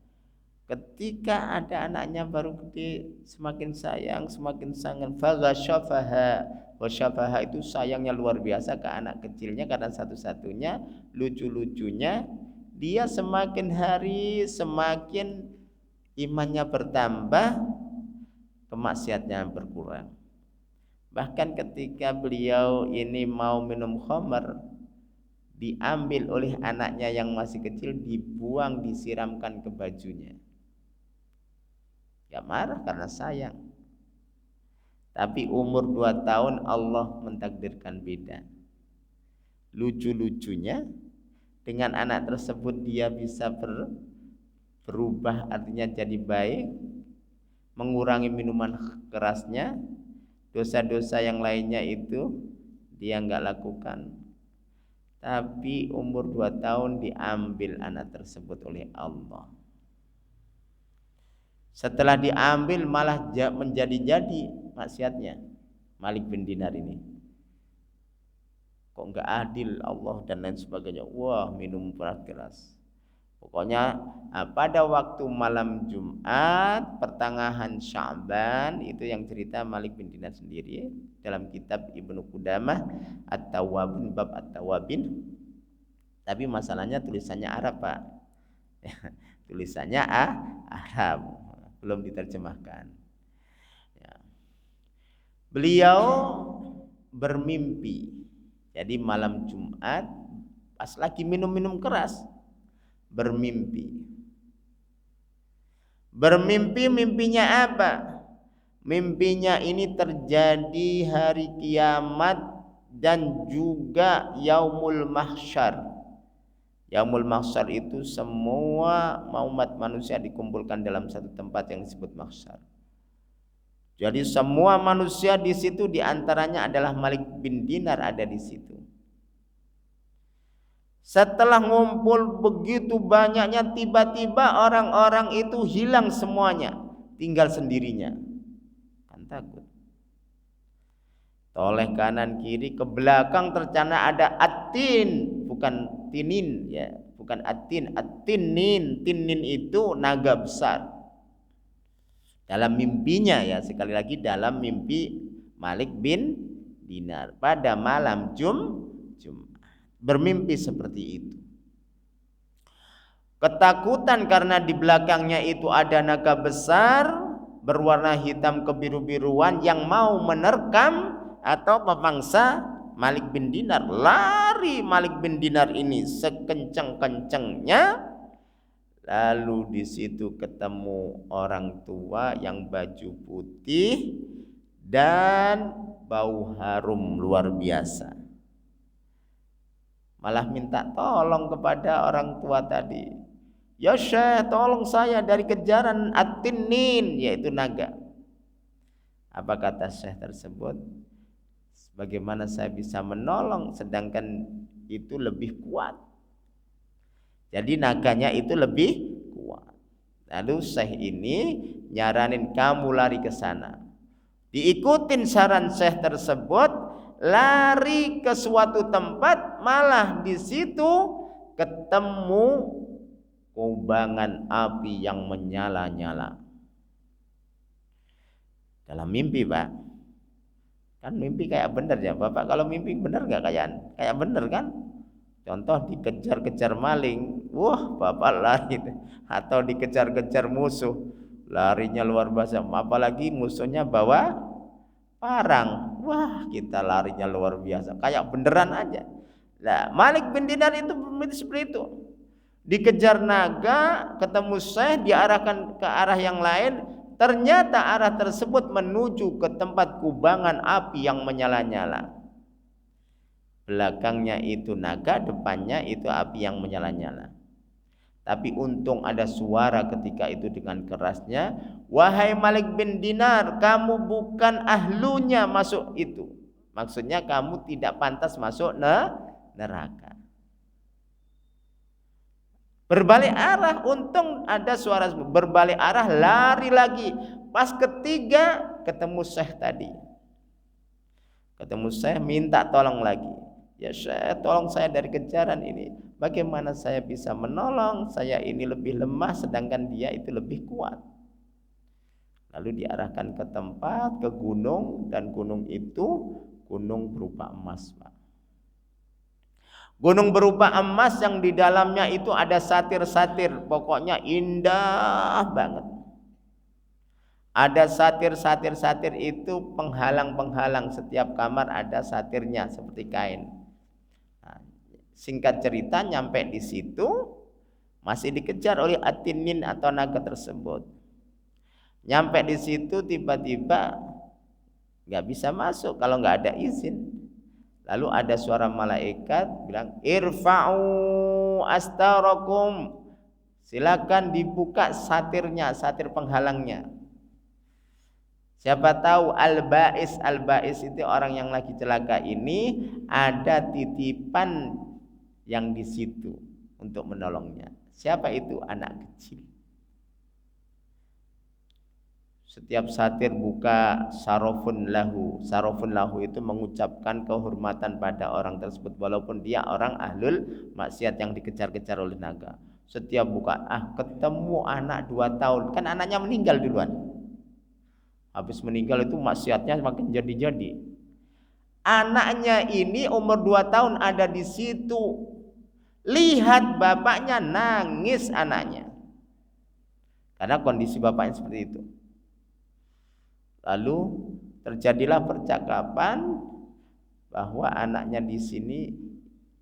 Ketika ada anaknya baru gede, semakin sayang, semakin sangat. Faghasyafaha. Wasyafaha itu sayangnya luar biasa ke anak kecilnya karena satu-satunya, lucu-lucunya dia semakin hari semakin imannya bertambah, kemaksiatnya berkurang. Bahkan ketika beliau ini mau minum khamar, diambil oleh anaknya yang masih kecil, dibuang, disiramkan ke bajunya. Gak marah karena sayang. Tapi umur 2 tahun Allah mentakdirkan beda. Lucu-lucunya dengan anak tersebut dia bisa berubah, artinya jadi baik, mengurangi minuman kerasnya, dosa-dosa yang lainnya itu dia nggak lakukan. Tapi umur 2 tahun diambil anak tersebut oleh Allah. Setelah diambil malah menjadi-jadi maksiatnya. Malik bin Dinar ini kok nggak adil Allah dan lain sebagainya. Wah, minum keras. Pokoknya pada waktu malam Jumat pertengahan Sya'ban, itu yang cerita Malik bin Dinar sendiri dalam kitab Ibnu Qudamah At-Tawwabin, bab At-Tawwabin. Tapi masalahnya tulisannya Arab, Pak. Tulisannya Arab, belum diterjemahkan. Ya. Beliau bermimpi. Jadi malam Jumat pas lagi minum-minum keras, bermimpi. Mimpinya apa? Mimpinya ini terjadi hari kiamat dan juga yaumul mahsyar. Yaumul mahsyar itu semua umat manusia dikumpulkan dalam satu tempat yang disebut mahsyar. Jadi semua manusia di situ, diantaranya adalah Malik bin Dinar ada di situ. Setelah ngumpul begitu banyaknya, tiba-tiba orang-orang itu hilang semuanya, tinggal sendirinya. Kan takut. Toleh kanan kiri, ke belakang tercana ada atin, bukan tinin ya, bukan atin, atinin. Tinin itu naga besar. Dalam mimpinya ya, sekali lagi dalam mimpi Malik bin Dinar pada malam Jumat, bermimpi seperti itu. Ketakutan karena di belakangnya itu ada naga besar berwarna hitam kebiru-biruan yang mau menerkam atau memangsa Malik bin Dinar. Lari Malik bin Dinar ini sekencang-kencangnya. Lalu di situ ketemu orang tua yang baju putih dan bau harum luar biasa. Malah minta tolong kepada orang tua tadi. Ya Syekh, tolong saya dari kejaran at-tinin, yaitu naga. Apa kata Syekh tersebut? Bagaimana saya bisa menolong sedangkan itu lebih kuat? Jadi naganya itu lebih kuat. Lalu Syekh ini nyaranin kamu lari ke sana. Diikutin saran Syekh tersebut, lari ke suatu tempat, malah di situ ketemu kubangan api yang menyala-nyala. Dalam mimpi, Pak. Kan mimpi kayak bener ya, Bapak. Kalau mimpi bener nggak kayak bener kan? Contoh dikejar-kejar maling, wah bapak lari. Atau dikejar-kejar musuh, larinya luar biasa. Apalagi musuhnya bawa parang, wah kita larinya luar biasa, kayak beneran aja. Nah, Malik bin Dinar itu seperti itu. Dikejar naga, ketemu Syekh, diarahkan ke arah yang lain. Ternyata arah tersebut menuju ke tempat kubangan api yang menyala-nyala. Belakangnya itu naga, depannya itu api yang menyala-nyala. Tapi untung ada suara ketika itu dengan kerasnya, wahai Malik bin Dinar, kamu bukan ahlunya masuk itu. Maksudnya kamu tidak pantas masuk neraka. Berbalik arah, untung ada suara berbalik arah, lari lagi. Pas ketiga ketemu Syekh tadi. Ketemu Syekh, minta tolong lagi. Ya Syekh, tolong saya dari kejaran ini. Bagaimana saya bisa menolong? Saya ini lebih lemah sedangkan dia itu lebih kuat. Lalu diarahkan ke tempat, ke gunung, dan gunung itu gunung berupa emas, Pak. Gunung berupa emas yang di dalamnya itu ada satir-satir, pokoknya indah banget. Ada satir-satir itu penghalang-penghalang, setiap kamar ada satirnya seperti kain. Nah, singkat cerita nyampe di situ masih dikejar oleh atinin atau naga tersebut. Nyampe di situ tiba-tiba nggak bisa masuk kalau nggak ada izin. Lalu ada suara malaikat bilang, irfa'u astarakum, silakan dibuka satirnya, satir penghalangnya. Siapa tahu al-ba'is itu orang yang lagi celaka ini ada titipan yang di situ untuk menolongnya. Siapa itu? Anak kecil. Setiap satir buka sarofun lahu. Sarofun lahu itu mengucapkan kehormatan pada orang tersebut walaupun dia orang ahlul maksiat yang dikejar-kejar oleh naga. Setiap buka, ketemu anak 2 tahun. Kan anaknya meninggal duluan. Habis meninggal itu maksiatnya makin jadi-jadi. Anaknya ini umur 2 tahun ada di situ. Lihat bapaknya nangis anaknya. Karena kondisi bapaknya seperti itu. Lalu terjadilah percakapan bahwa anaknya di sini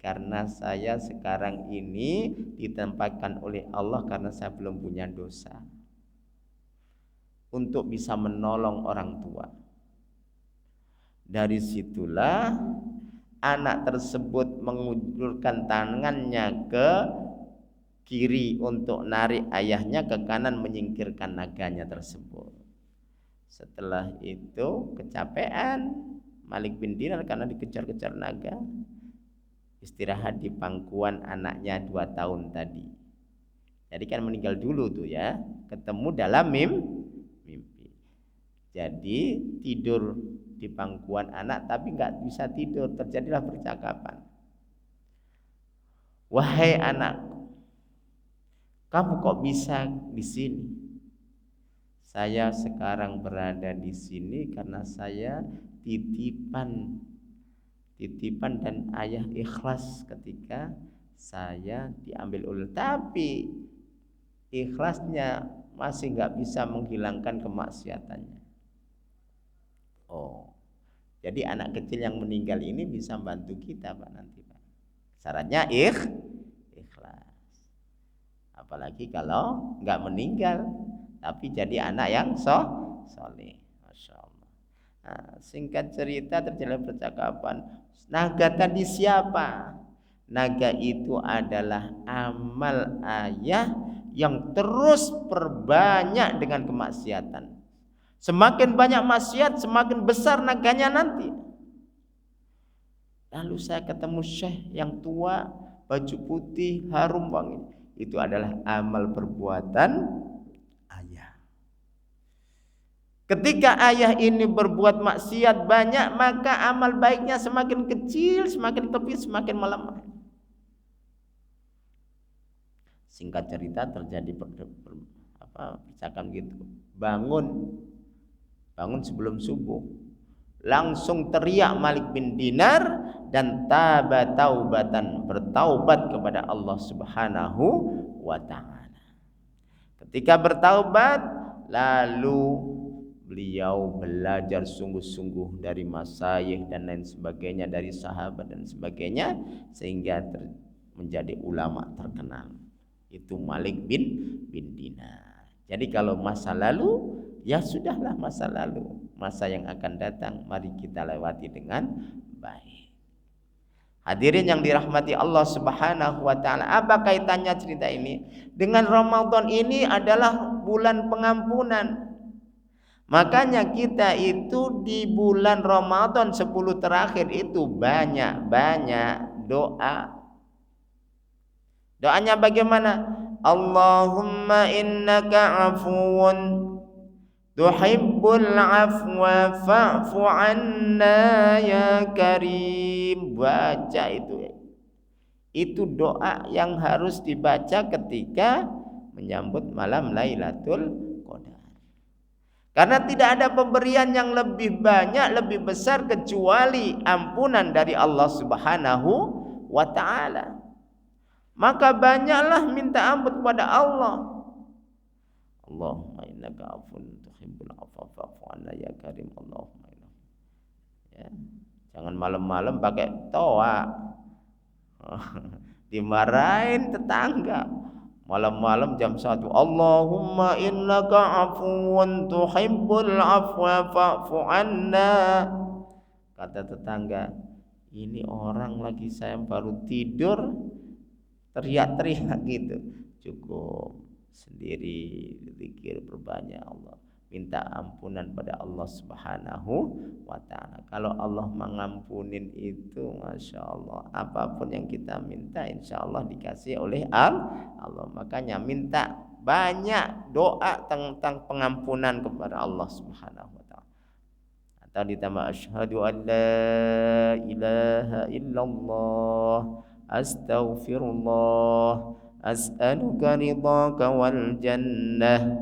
karena saya sekarang ini ditempatkan oleh Allah karena saya belum punya dosa untuk bisa menolong orang tua. Dari situlah anak tersebut mengulurkan tangannya ke kiri untuk narik ayahnya, ke kanan menyingkirkan naganya tersebut. Setelah itu kecapean Malik bin Dinar karena dikejar-kejar naga, istirahat di pangkuan anaknya 2 tahun tadi. Jadi kan meninggal dulu tuh ya, ketemu dalam mimpi. Jadi tidur di pangkuan anak tapi nggak bisa tidur, terjadilah percakapan. Wahai anakku, kamu kok bisa di sini? Saya sekarang berada di sini karena saya titipan dan ayah ikhlas ketika saya diambil ulul, tapi ikhlasnya masih nggak bisa menghilangkan kemaksiatannya. Oh, jadi anak kecil yang meninggal ini bisa bantu kita, Pak, nanti, Pak. Syaratnya ikhlas. Apalagi kalau nggak meninggal tapi jadi anak yang soleh, masya Allah. Nah, singkat cerita terjadi percakapan. Naga tadi siapa? Naga itu adalah amal ayah yang terus perbanyak dengan kemaksiatan. Semakin banyak maksiat, semakin besar naganya nanti. Lalu saya ketemu syekh yang tua, baju putih, harum wangi. Itu adalah amal perbuatan ayah. Ketika ayah ini berbuat maksiat banyak, maka amal baiknya semakin kecil, semakin tipis, semakin melemah. Singkat cerita terjadi percakapan gitu. Bangun sebelum subuh. Langsung teriak Malik bin Dinar dan taubatan, bertaubat kepada Allah Subhanahu wa taala. Ketika bertaubat, lalu beliau belajar sungguh-sungguh dari masyayikh dan lain sebagainya, dari sahabat dan sebagainya, sehingga menjadi ulama terkenal. Itu Malik bin Dinar. Jadi kalau masa lalu, ya sudahlah masa lalu. Masa yang akan datang mari kita lewati dengan baik. Hadirin yang dirahmati Allah Subhanahu wa taala, apa kaitannya cerita ini dengan Ramadan? Ini adalah bulan pengampunan. Makanya kita itu di bulan Ramadan 10 terakhir itu banyak doa. Doanya bagaimana? Allahumma innaka afuwun tuhibbul afwa fa'fu anna ya karim. Baca itu. Itu doa yang harus dibaca ketika menyambut malam Lailatul Qadar. Karena tidak ada pemberian yang lebih banyak, lebih besar kecuali ampunan dari Allah Subhanahu wa taala. Maka banyaklah minta ampun kepada Allah. Allahumma innaka afun tuhibbul afwa fa'fu anna ya karim. Allahumma inna. Ya. Jangan malam-malam pakai toa. Dimarahin tetangga. Malam-malam jam 1. Allahumma innaka afuwun tuhibbul afwa fa'fu anna. Kata tetangga, ini orang lagi saya baru tidur teriak-teriak gitu. Cukup sendiri zikir berbanyak Allah, minta ampunan pada Allah Subhanahu wa taala. Kalau Allah mengampunin itu, masya Allah, apapun yang kita minta insya Allah dikasih oleh Allah. Makanya minta banyak doa tentang pengampunan kepada Allah Subhanahu wa taala. Atau ditambah asyhadu an la ilaha illallah astaghfirullah as'aluka ridhaka wal jannah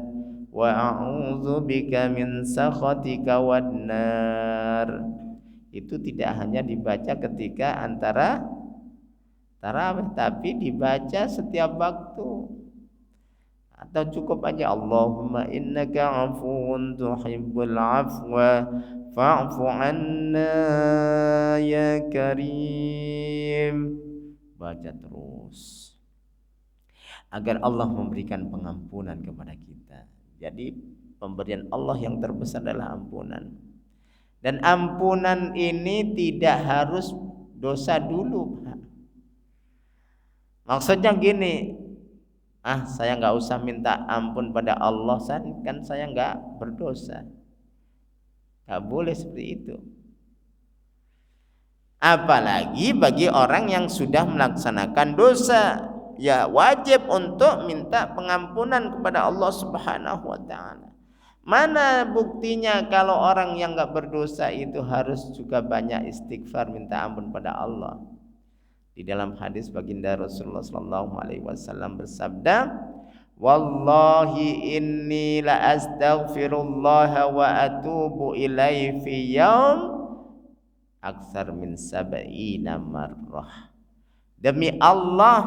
wa a'udzu bika min sakhatika wan nar. Itu tidak hanya dibaca ketika antara tarawih, tapi dibaca setiap waktu. Atau cukup aja Allahumma innaka afuwun tuhibbul afwa fa'fu anna ya karim. Baca terus agar Allah memberikan pengampunan kepada kita. Jadi pemberian Allah yang terbesar adalah ampunan. Dan ampunan ini tidak harus dosa dulu. Maksudnya gini, saya nggak usah minta ampun pada Allah, kan saya nggak berdosa. Nggak boleh seperti itu. Apalagi bagi orang yang sudah melaksanakan dosa, ya wajib untuk minta pengampunan kepada Allah Subhanahu wa taala. Mana buktinya kalau orang yang enggak berdosa itu harus juga banyak istighfar minta ampun pada Allah. Di dalam hadis baginda Rasulullah sallallahu alaihi wasallam bersabda, "Wallahi inni la astaghfirullah wa atubu ilaihi fi yaum aksar min sab'ina marrah." Demi Allah,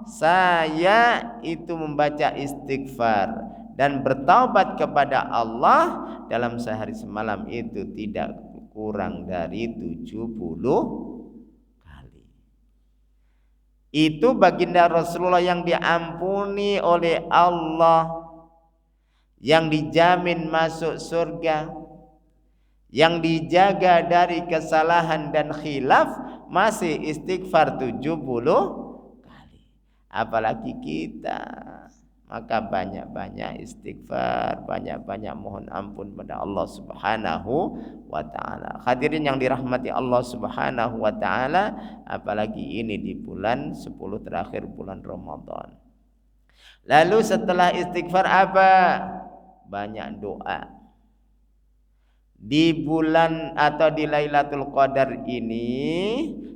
saya itu membaca istighfar dan bertaubat kepada Allah dalam sehari semalam itu tidak kurang dari 70 kali. Itu baginda Rasulullah yang diampuni oleh Allah, yang dijamin masuk surga, yang dijaga dari kesalahan dan khilaf, masih istighfar 70 kali. Apalagi kita. Maka banyak-banyak istighfar, banyak-banyak mohon ampun pada Allah Subhanahu wa taala. Hadirin yang dirahmati Allah Subhanahu wa taala, apalagi ini di bulan 10 terakhir bulan Ramadan. Lalu setelah istighfar apa? Banyak doa. Di bulan atau di Lailatul Qadar ini,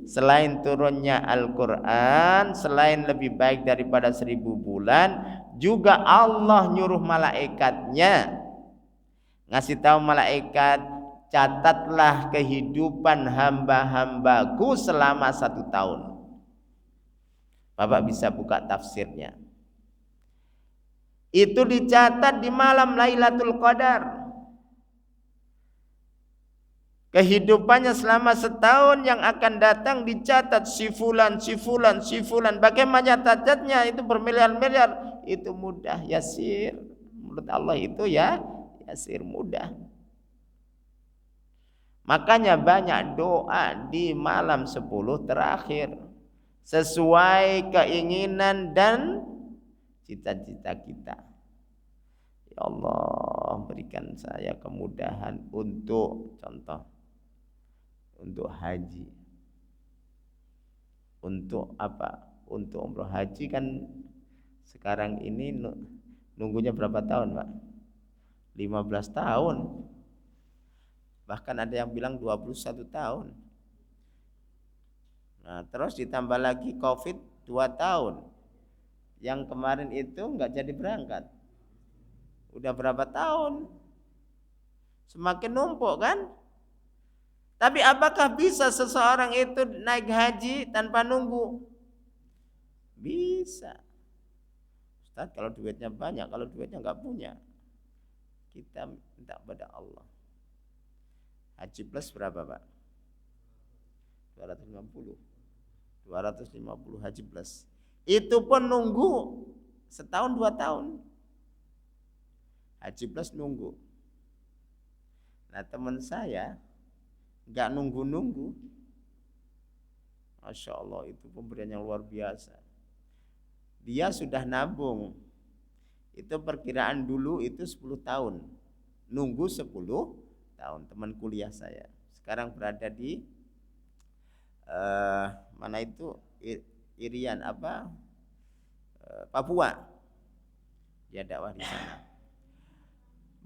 selain turunnya Al-Quran, selain lebih baik daripada 1000 bulan, juga Allah nyuruh malaikatnya, ngasih tahu malaikat, catatlah kehidupan hamba-hambaku selama 1 tahun. Bapak bisa buka tafsirnya. Itu dicatat di malam Lailatul Qadar. Kehidupannya selama 1 tahun yang akan datang dicatat si fulan. Bagaimana catatnya? Itu bermiliar-miliar. Itu mudah, yasir. Menurut Allah itu ya yasir, mudah. Makanya banyak doa di malam 10 terakhir, sesuai keinginan dan cita-cita kita. Ya Allah, berikan saya kemudahan untuk untuk haji, untuk apa? untuk umroh haji kan sekarang ini nunggunya berapa tahun, Pak? 15 tahun. Bahkan ada yang bilang 21 tahun. Nah, terus ditambah lagi Covid 2 tahun. Yang kemarin itu nggak jadi berangkat. Udah berapa tahun? Semakin numpuk kan? Tapi apakah bisa seseorang itu naik haji tanpa nunggu? Bisa. Ustaz, kalau duitnya banyak, kalau duitnya nggak punya, kita minta pada Allah. Haji plus berapa, Pak? 250. 250 haji plus. Itu pun nunggu setahun 2 tahun. Haji plus nunggu. Nah, teman saya nggak nunggu-nunggu. Masya Allah, itu pemberian yang luar biasa. Dia sudah nabung. Itu perkiraan dulu itu 10 tahun. Nunggu 10 tahun. Teman kuliah saya. Sekarang berada di mana itu? Irian apa? Papua. Dia dakwah di sana.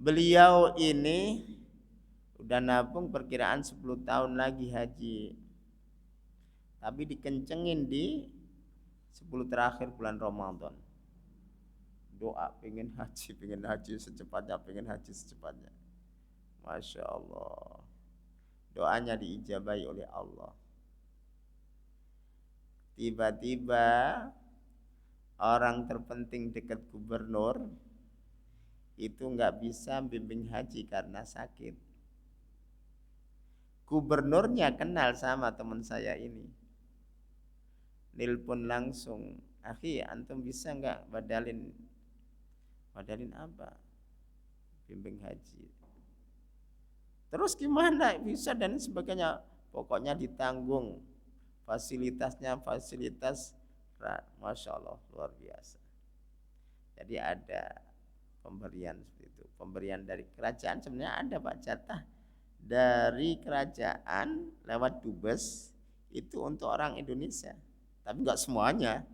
Beliau ini udah nabung perkiraan 10 tahun lagi haji. Tapi dikencengin di 10 terakhir bulan Ramadan. Doa pengen haji secepatnya, Masya Allah. Doanya diijabahi oleh Allah. Tiba-tiba orang terpenting dekat gubernur itu nggak bisa bimbing haji karena sakit. Gubernurnya kenal sama teman saya ini. Nelpon langsung, akhi, antum bisa nggak badalin apa? Bimbing haji. Terus gimana bisa dan sebagainya. Pokoknya ditanggung fasilitasnya, Masya Allah, luar biasa. Jadi ada pemberian seperti itu. Pemberian dari kerajaan sebenarnya ada, Pak, jatah dari kerajaan lewat dubes itu untuk orang Indonesia. Tapi enggak semuanya.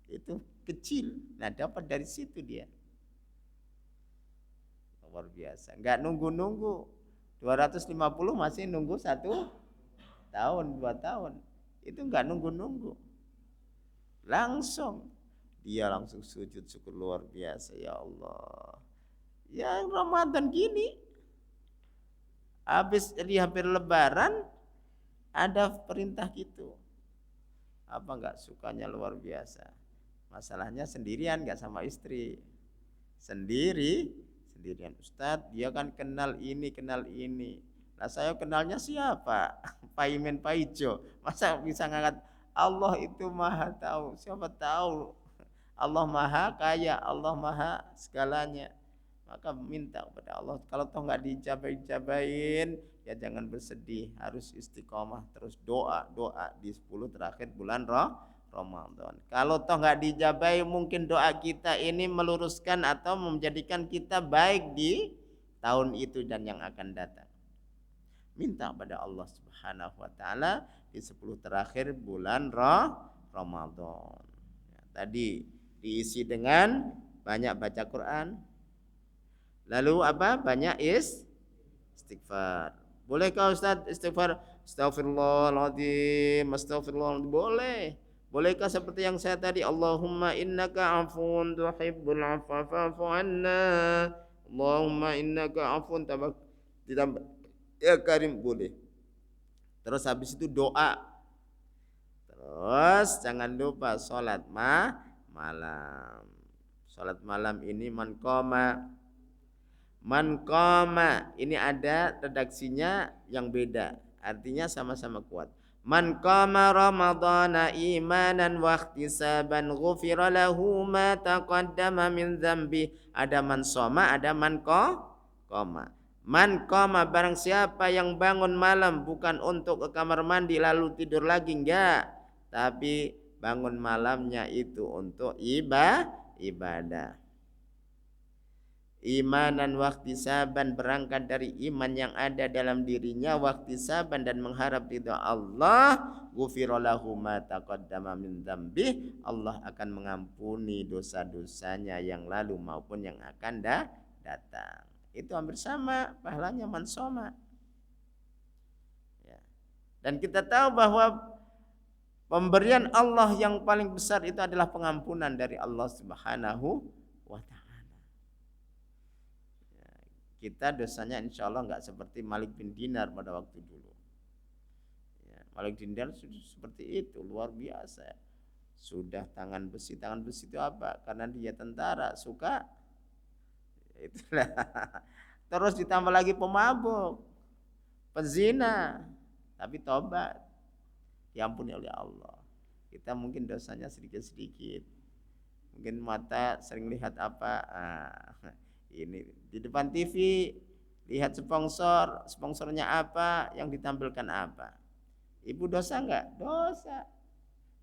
Itu kecil. Nah, dapat dari situ dia. Luar biasa. Enggak nunggu-nunggu. 250 masih nunggu 1 tahun, 2 tahun. Itu enggak nunggu-nunggu. Dia langsung sujud syukur luar biasa, ya Allah. Ya Ramadan gini. Habis hampir lebaran ada perintah gitu. Apa enggak sukanya luar biasa. Masalahnya sendirian, enggak sama istri. Sendirian. Ustadz, dia kan kenal ini. Lah saya kenalnya siapa? Paimen Paijo. Masa bisa ngangkat Allah itu maha tahu. Siapa tahu Allah maha kaya, Allah maha segalanya. Maka minta kepada Allah. Kalau toh nggak dijabain, ya jangan bersedih. Harus istiqomah terus doa di 10 terakhir bulan Ramadan. Kalau toh nggak dijabai, mungkin doa kita ini meluruskan atau menjadikan kita baik di tahun itu dan yang akan datang. Minta pada Allah Subhanahu wa taala di 10 terakhir bulan Ramadan. Ya, tadi diisi dengan banyak baca Quran. Lalu apa? Banyak istighfar. Bolehkah Ustaz istighfar? Astagfirullahaladzim. Boleh. Bolehkah seperti yang saya tadi? Allahumma innaka afun tuhibbul afwa fa'fu anna. Allahumma innaka afun ditambah ya karim, boleh. Terus habis itu doa. Terus jangan lupa salat malam. Salat malam ini man qama ini ada redaksinya yang beda. Artinya sama-sama kuat. Man qama ramadhana imanan wa ihtisaban ghufira lahu ma taqaddama min dzambi. Ada man shoma, ada man qama. Man qama, barang siapa yang bangun malam bukan untuk ke kamar mandi lalu tidur lagi, enggak. Tapi bangun malamnya itu untuk ibadah. imanan wahtisaban, berangkat dari iman yang ada dalam dirinya, wahtisaban dan mengharap ridha Allah, ghufira lahu ma taqaddama min dzambih, Allah akan mengampuni dosa-dosanya yang lalu maupun yang akan datang. Itu hampir sama pahalanya mansoma. Ya. Dan kita tahu bahwa pemberian Allah yang paling besar itu adalah pengampunan dari Allah Subhanahu wa ta'ala. Kita dosanya insya Allah nggak seperti Malik bin Dinar pada waktu dulu. Ya, Malik bin Dinar seperti itu, luar biasa. Sudah tangan besi itu apa? Karena dia tentara, suka. Itulah. Terus ditambah lagi pemabuk, pezina, tapi tobat, diampuni oleh Allah. Kita mungkin dosanya sedikit-sedikit. Mungkin mata sering lihat apa? Ini di depan TV lihat sponsornya apa, yang ditampilkan apa. Ibu dosa enggak? Dosa.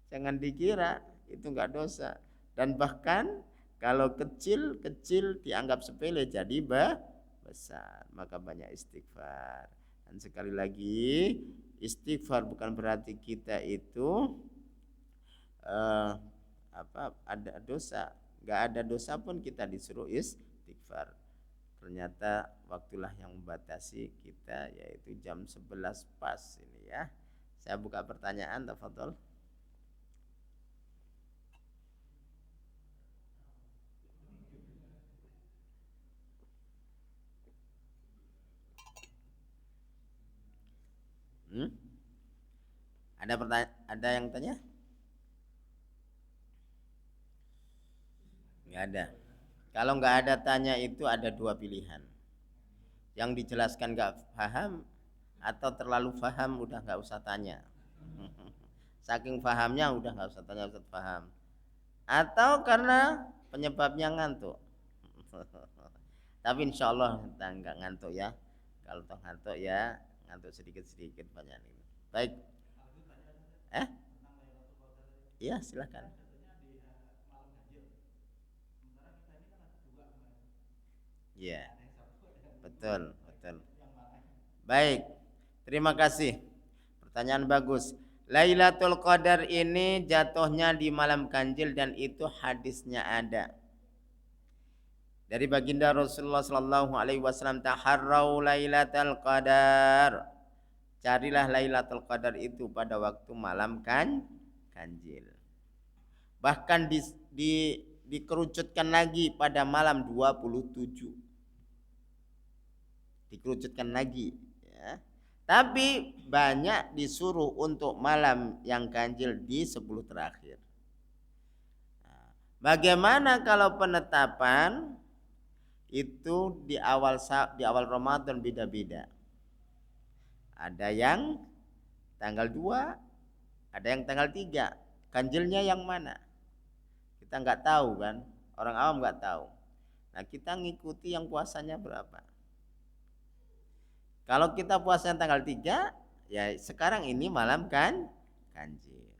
Jangan dikira itu enggak dosa. Dan bahkan kalau kecil dianggap sepele jadi besar. Maka banyak istighfar. Dan sekali lagi, istighfar bukan berarti kita itu ada dosa. Enggak ada dosa pun kita disuruh istighfar. Ternyata waktulah yang membatasi kita, yaitu jam 11 pas ini ya. Saya buka pertanyaan, tafadhol. Ada yang tanya? Enggak ada. Kalau nggak ada tanya itu ada dua pilihan. Yang dijelaskan nggak paham atau terlalu paham udah nggak usah tanya. Saking pahamnya udah nggak usah tanya, Ustaz paham. Atau karena penyebabnya ngantuk. Tapi insya Allah nggak ngantuk ya. Kalau toh ngantuk ya ngantuk sedikit-sedikit banyak ini. Baik. Iya silakan. Iya, betul. Baik, terima kasih. Pertanyaan bagus. Lailatul Qadar ini jatuhnya di malam ganjil dan itu hadisnya ada. Dari baginda Rasulullah sallallahu alaihi wasallam, taharrau lailatul qadar. Carilah Lailatul Qadar itu pada waktu malam ganjil. Bahkan dikerucutkan lagi pada malam 27. Dikerucutkan lagi ya. Tapi banyak disuruh untuk malam yang ganjil di 10 terakhir. Bagaimana kalau penetapan itu di awal Ramadan beda-beda. Ada yang tanggal 2, ada yang tanggal 3. Ganjilnya yang mana? Kita nggak tahu kan? Orang awam nggak tahu. Nah, kita ngikuti yang puasanya berapa. Kalau kita puasanya tanggal 3, ya sekarang ini malam ganjil.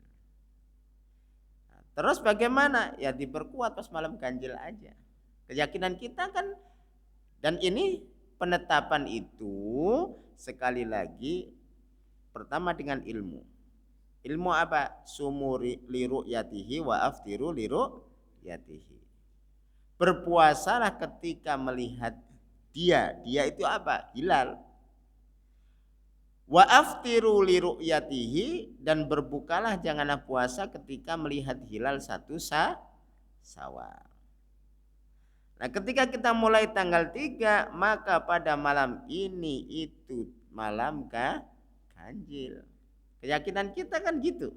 Nah, terus bagaimana? Ya diperkuat pas malam ganjil aja. Keyakinan kita kan, dan ini penetapan itu sekali lagi pertama dengan ilmu. Ilmu apa? Sumu li ru'yatihi wa aftiru li ru'yatihi. Berpuasalah ketika melihat dia. Dia itu apa? Hilal. Wa aftiru li ru'yatihi, dan berbukalah janganlah puasa ketika melihat hilal 1 Syawal. Nah, ketika kita mulai tanggal 3, maka pada malam ini itu malam ganjil. Keyakinan kita kan gitu.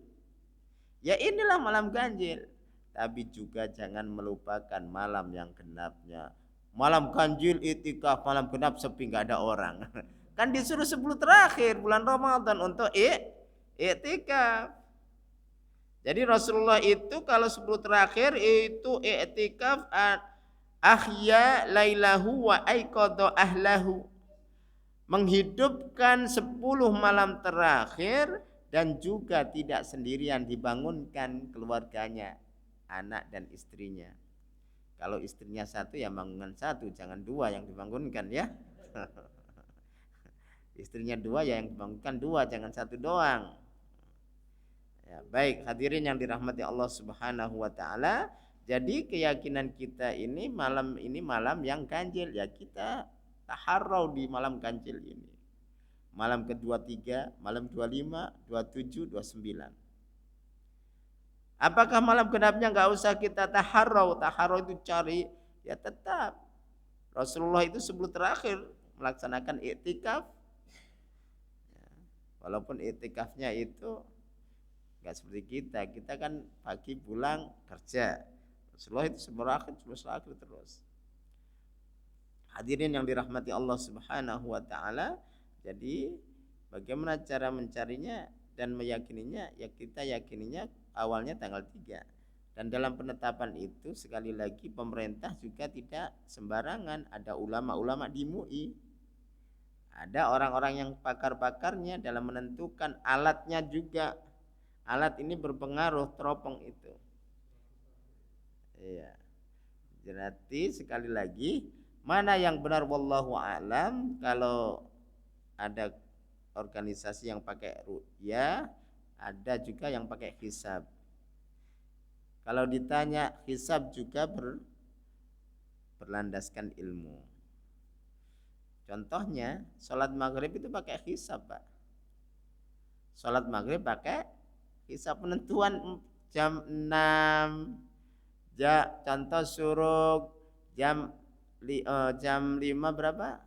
Ya inilah malam ganjil. Tapi juga jangan melupakan malam yang genapnya. Malam ganjil itikaf, malam genap sepi, nggak ada orang. Kan disuruh 10 terakhir bulan Ramadan untuk iktikaf. Jadi Rasulullah itu kalau 10 terakhir itu iktikaf ahya lailahu wa aiqadha ahlahu. Menghidupkan 10 malam terakhir dan juga tidak sendirian, dibangunkan keluarganya, anak dan istrinya. Kalau istrinya satu ya bangunkan satu, jangan dua yang dibangunkan ya. Istrinya dua ya yang dibangunkan dua, jangan satu doang. Ya, baik hadirin yang dirahmati Allah Subhanahu wa taala. Jadi keyakinan kita ini malam yang ganjil ya, kita taharau di malam ganjil ini. Malam ke-23, malam 25, 27, 29. Apakah malam genapnya nggak usah kita taharau? Taharau itu cari, ya tetap. Rasulullah itu sebelum terakhir melaksanakan iktikaf. Ya, walaupun iktikafnya itu nggak seperti kita kan pagi pulang kerja. Rasulullah itu sebelum terakhir terus. Hadirin yang dirahmati Allah Subhanahu wa taala. Jadi bagaimana cara mencarinya dan meyakininya? Ya kita yakininya awalnya tanggal 3. Dan dalam penetapan itu sekali lagi pemerintah juga tidak sembarangan. Ada ulama-ulama di MUI. Ada orang-orang yang pakar-pakarnya dalam menentukan, alatnya juga. Alat ini berpengaruh, teropong itu. Iya. Berarti sekali lagi mana yang benar wallahu a'lam. Kalau ada organisasi yang pakai ru'yah, ada juga yang pakai hisab. Kalau ditanya hisab juga berlandaskan ilmu. Contohnya sholat maghrib itu pakai hisab, Pak. Sholat maghrib pakai hisab, penentuan jam 6, contoh suruk jam 5 berapa?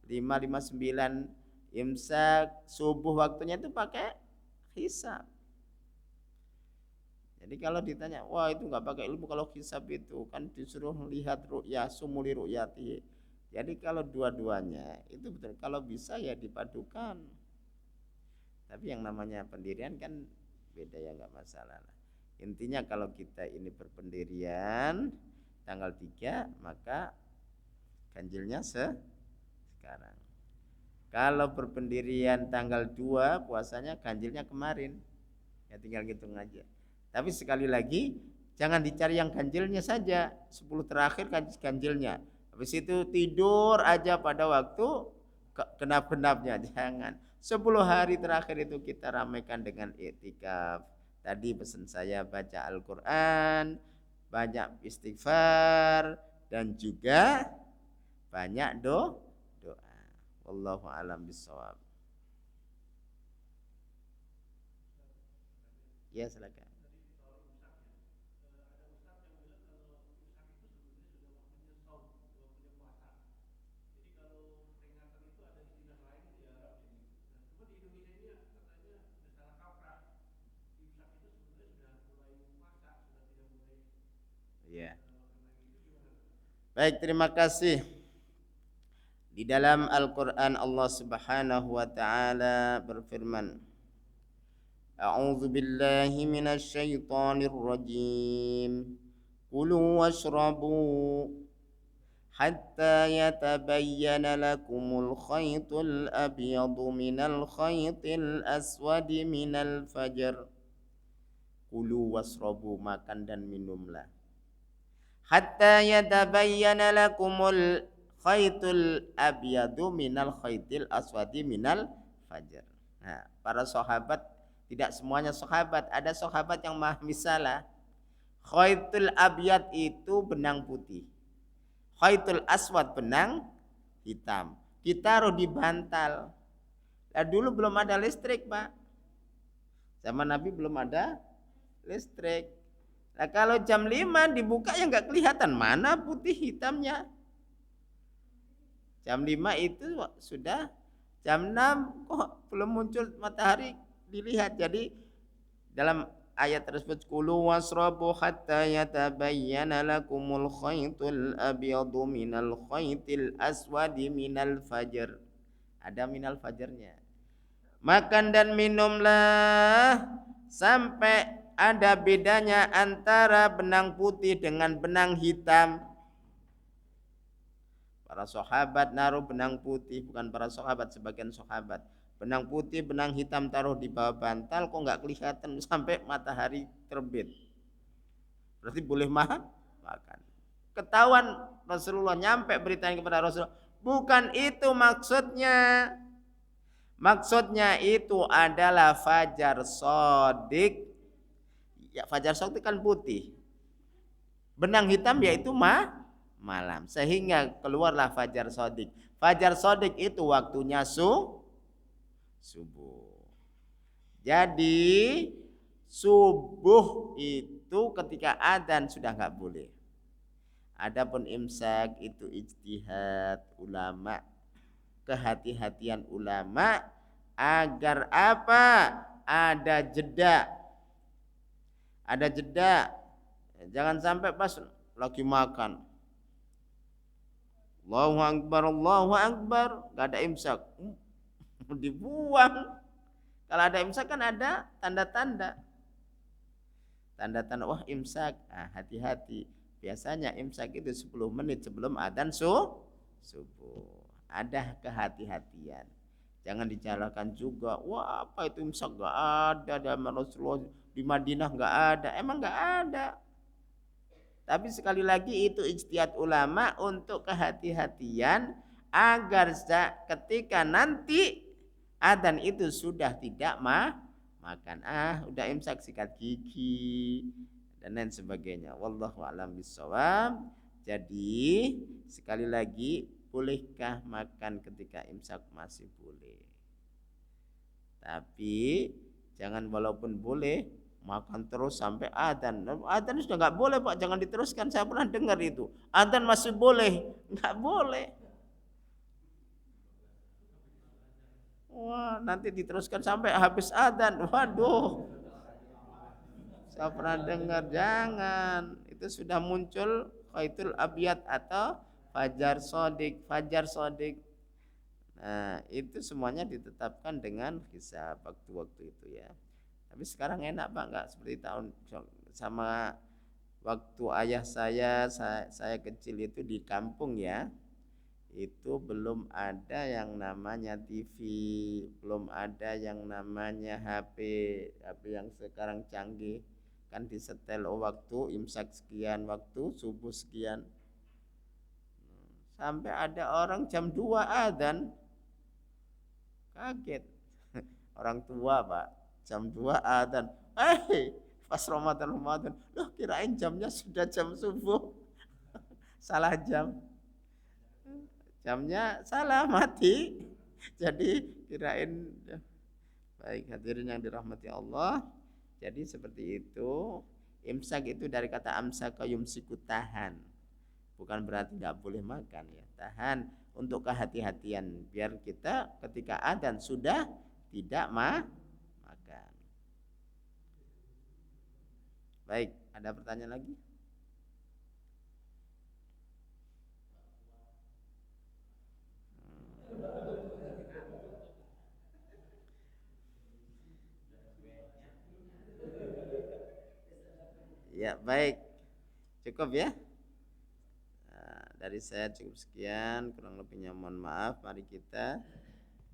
5:59 imsak, subuh waktunya itu pakai hisab. Jadi kalau ditanya, wah itu nggak pakai ilmu kalau hisab itu kan disuruh melihat ru'yah, sumuli ru'yati. Jadi kalau dua-duanya itu betul, kalau bisa ya dipadukan. Tapi yang namanya pendirian kan beda ya, nggak masalah lah. Intinya kalau kita ini berpendirian tanggal 3 maka ganjilnya sekarang. Kalau berpendirian tanggal 2 puasanya ganjilnya kemarin. Ya tinggal hitung aja. Tapi sekali lagi jangan dicari yang ganjilnya saja, 10 terakhir ganjilnya. Habis itu tidur aja pada waktu genap-genapnya, jangan. 10 hari terakhir itu kita ramaikan dengan iktikaf. Tadi pesan saya baca Al-Quran, banyak istighfar, dan juga banyak doa. Wallahu a'lam bishawab. Ya silakan. Ya. Baik, terima kasih. Di dalam Al-Qur'an Allah Subhanahu wa taala berfirman, A'udzu billahi minasy syaithanir rajim. Kulu washrabu hatta yatabayyana lakumul khaytul abyadu minal khaytil aswadi minal fajr. Kulu washrabu, makan dan minumlah. Hatta yatabayyana lakumul khaytul abyadu minal khaytil aswadi minal fajr. Nah, para sahabat, tidak semuanya sahabat, ada sahabat yang memahami salah. Khaytul abyad itu benang putih, khaytul aswad benang hitam. Ditaruh di bantal. Nah, dulu belum ada listrik, Pak. Zaman Nabi belum ada listrik. Nah, kalau jam 5 dibuka ya nggak kelihatan mana putih hitamnya. Jam 5 itu sudah, jam 6 kok belum muncul matahari dilihat. Jadi dalam ayat tersebut, kulu wasrabu hatta yatabayyana lakumul khaytul abyadu minal khaytil aswadi minal fajr. Ada minal fajrnya. Makan dan minumlah sampai ada bedanya antara benang putih dengan benang hitam. Para sahabat naruh benang putih, bukan para sahabat, sebagian sahabat. Benang putih, benang hitam taruh di bawah bantal, kok nggak kelihatan sampai matahari terbit. Berarti boleh makan. ketahuan Rasulullah, nyampe beritanya kepada Rasulullah. Bukan itu maksudnya. Maksudnya itu adalah fajar sodik. Ya, fajar sodik kan putih. Benang hitam yaitu malam. Sehingga keluarlah fajar sodik. Fajar sodik itu waktunya subuh. Jadi subuh itu ketika adzan sudah nggak boleh. Adapun imsak itu ijtihad ulama, kehati-hatian ulama agar apa? Ada jeda. Ada jeda. Jangan sampai pas lagi makan, Allahu Akbar, gak ada imsak, dibuang. Kalau ada imsak kan ada tanda-tanda. Tanda-tanda wah imsak, hati-hati. Biasanya imsak itu 10 menit sebelum adzan subuh. Ada kehati-hatian. Jangan dicarakan juga, wah apa itu imsak, gak ada dalam Rasulullah di Madinah, gak ada. Emang gak ada. Tapi sekali lagi itu ijtihad ulama untuk kehati-hatian agar ketika nanti adzan itu sudah tidak makan, udah imsak sikat gigi dan lain sebagainya. Wallahu a'lam bishawab. Jadi sekali lagi, bolehkah makan ketika imsak? Masih boleh. Tapi jangan walaupun boleh makan terus sampai adzan. Adzan sudah nggak boleh Pak, jangan diteruskan. Saya pernah dengar itu. Adzan masih boleh, nggak boleh. Wah, nanti diteruskan sampai habis adzan. Waduh. Saya pernah dengar, jangan. Itu sudah muncul khaitul abyad atau fajar sodik. Fajar sodik. Nah, itu semuanya ditetapkan dengan hisab waktu-waktu itu ya. Tapi sekarang enak Pak, enggak seperti tahun sama waktu ayah saya kecil itu di kampung ya. Itu belum ada yang namanya TV, belum ada yang namanya HP yang sekarang canggih. Kan disetel waktu imsak sekian, waktu subuh sekian. Sampai ada orang jam 2 adzan. Kaget. Orang tua Pak, jam 2 adzan. Pas Ramadan. Loh, kirain jamnya sudah jam subuh. Salah jam. Jamnya salah, mati. Jadi kirain. Baik, hadirin yang dirahmati Allah. Jadi seperti itu. Imsak itu dari kata amsaka yumsiku, tahan. Bukan berarti nggak boleh makan ya. Tahan untuk kehati-hatian biar kita ketika adzan sudah tidak makan. Baik, ada pertanyaan lagi? Ya, baik. Cukup ya? Dari saya cukup sekian, kurang lebihnya mohon maaf. Mari kita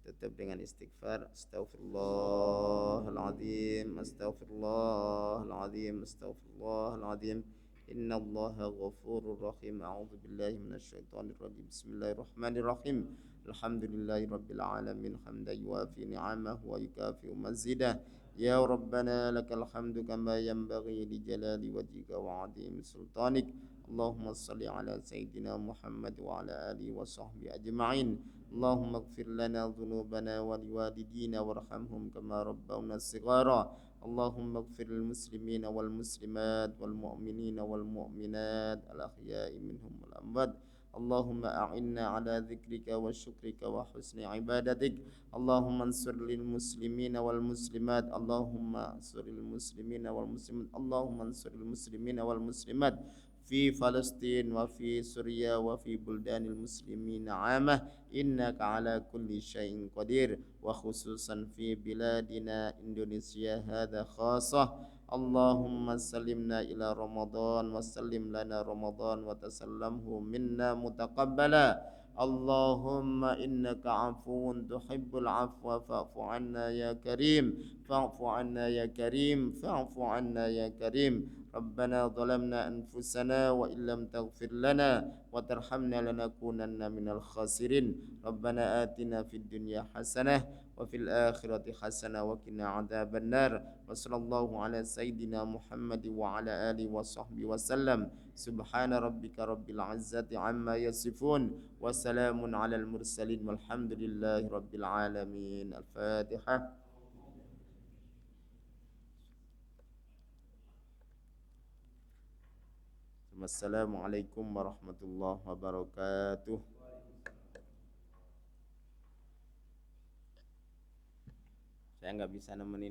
tutup dengan istighfar. Astaghfirullahaladzim, astaghfirullahaladzim, astaghfirullahaladzim. Innallaha ghafurur rahim. A'udzu billahi minasyaitonir rajim. Bismillahirrahmanirrahim. Alhamdulillahi rabbil alamin, hamdan yuwafi ni'amahu wa yukafi'u mazidah. Ya Rabbana lakal hamdu kama yanbaghi li jalali wajhika wa 'azimi sultanik. Allahumma salli ala sayyidina Muhammad wa ala alihi wa sahbihi ajma'in. Allahumma ighfir lana dhunubana wa liwalidina warhamhum kama rabbawna shighara. Allahumma ighfir lil muslimina wal muslimat wal mu'minina wal mu'minat al ahya'i minhum wal amwat. Allahumma a'inna ala dzikrika wa syukrika wa husni ibadatik. Allahumma ansur lil muslimina wal muslimat. Allahumma ansur lil muslimina wal muslimat. Allahumma ansur lil muslimina wal muslimat fi Palestin wa fi Suriah wa fi buldanil muslimin 'amah. Innaka ala kulli syai'in qadir, wa khususan fi biladina Indonesia hadza khassah. Allahumma sallimna ila Ramadan wa sallim lana Ramadan wa tasallamhu minna mutaqabbala. Allahumma innaka afuwun tuhibbul afwa fa'fu anna ya karim fa'fu anna ya karim fa'fu anna ya karim Rabbana zalamna anfusana wa illam taghfir lana wa tarhamna lanakunanna minal khasirin Rabbana atina fid dunya hasanah wa fil akhirati hasanah wa qina adzaban nar wa sallallahu ala sayyidina Muhammad wa ala alihi wa sahbihi wa sallam subhana rabbika rabbil izzati amma yasifun wa salamun alal mursalin walhamdulillahi rabbil alamin al-fatihah. Wassalamualaikum warahmatullahi wabarakatuh. Saya nggak bisa nemenin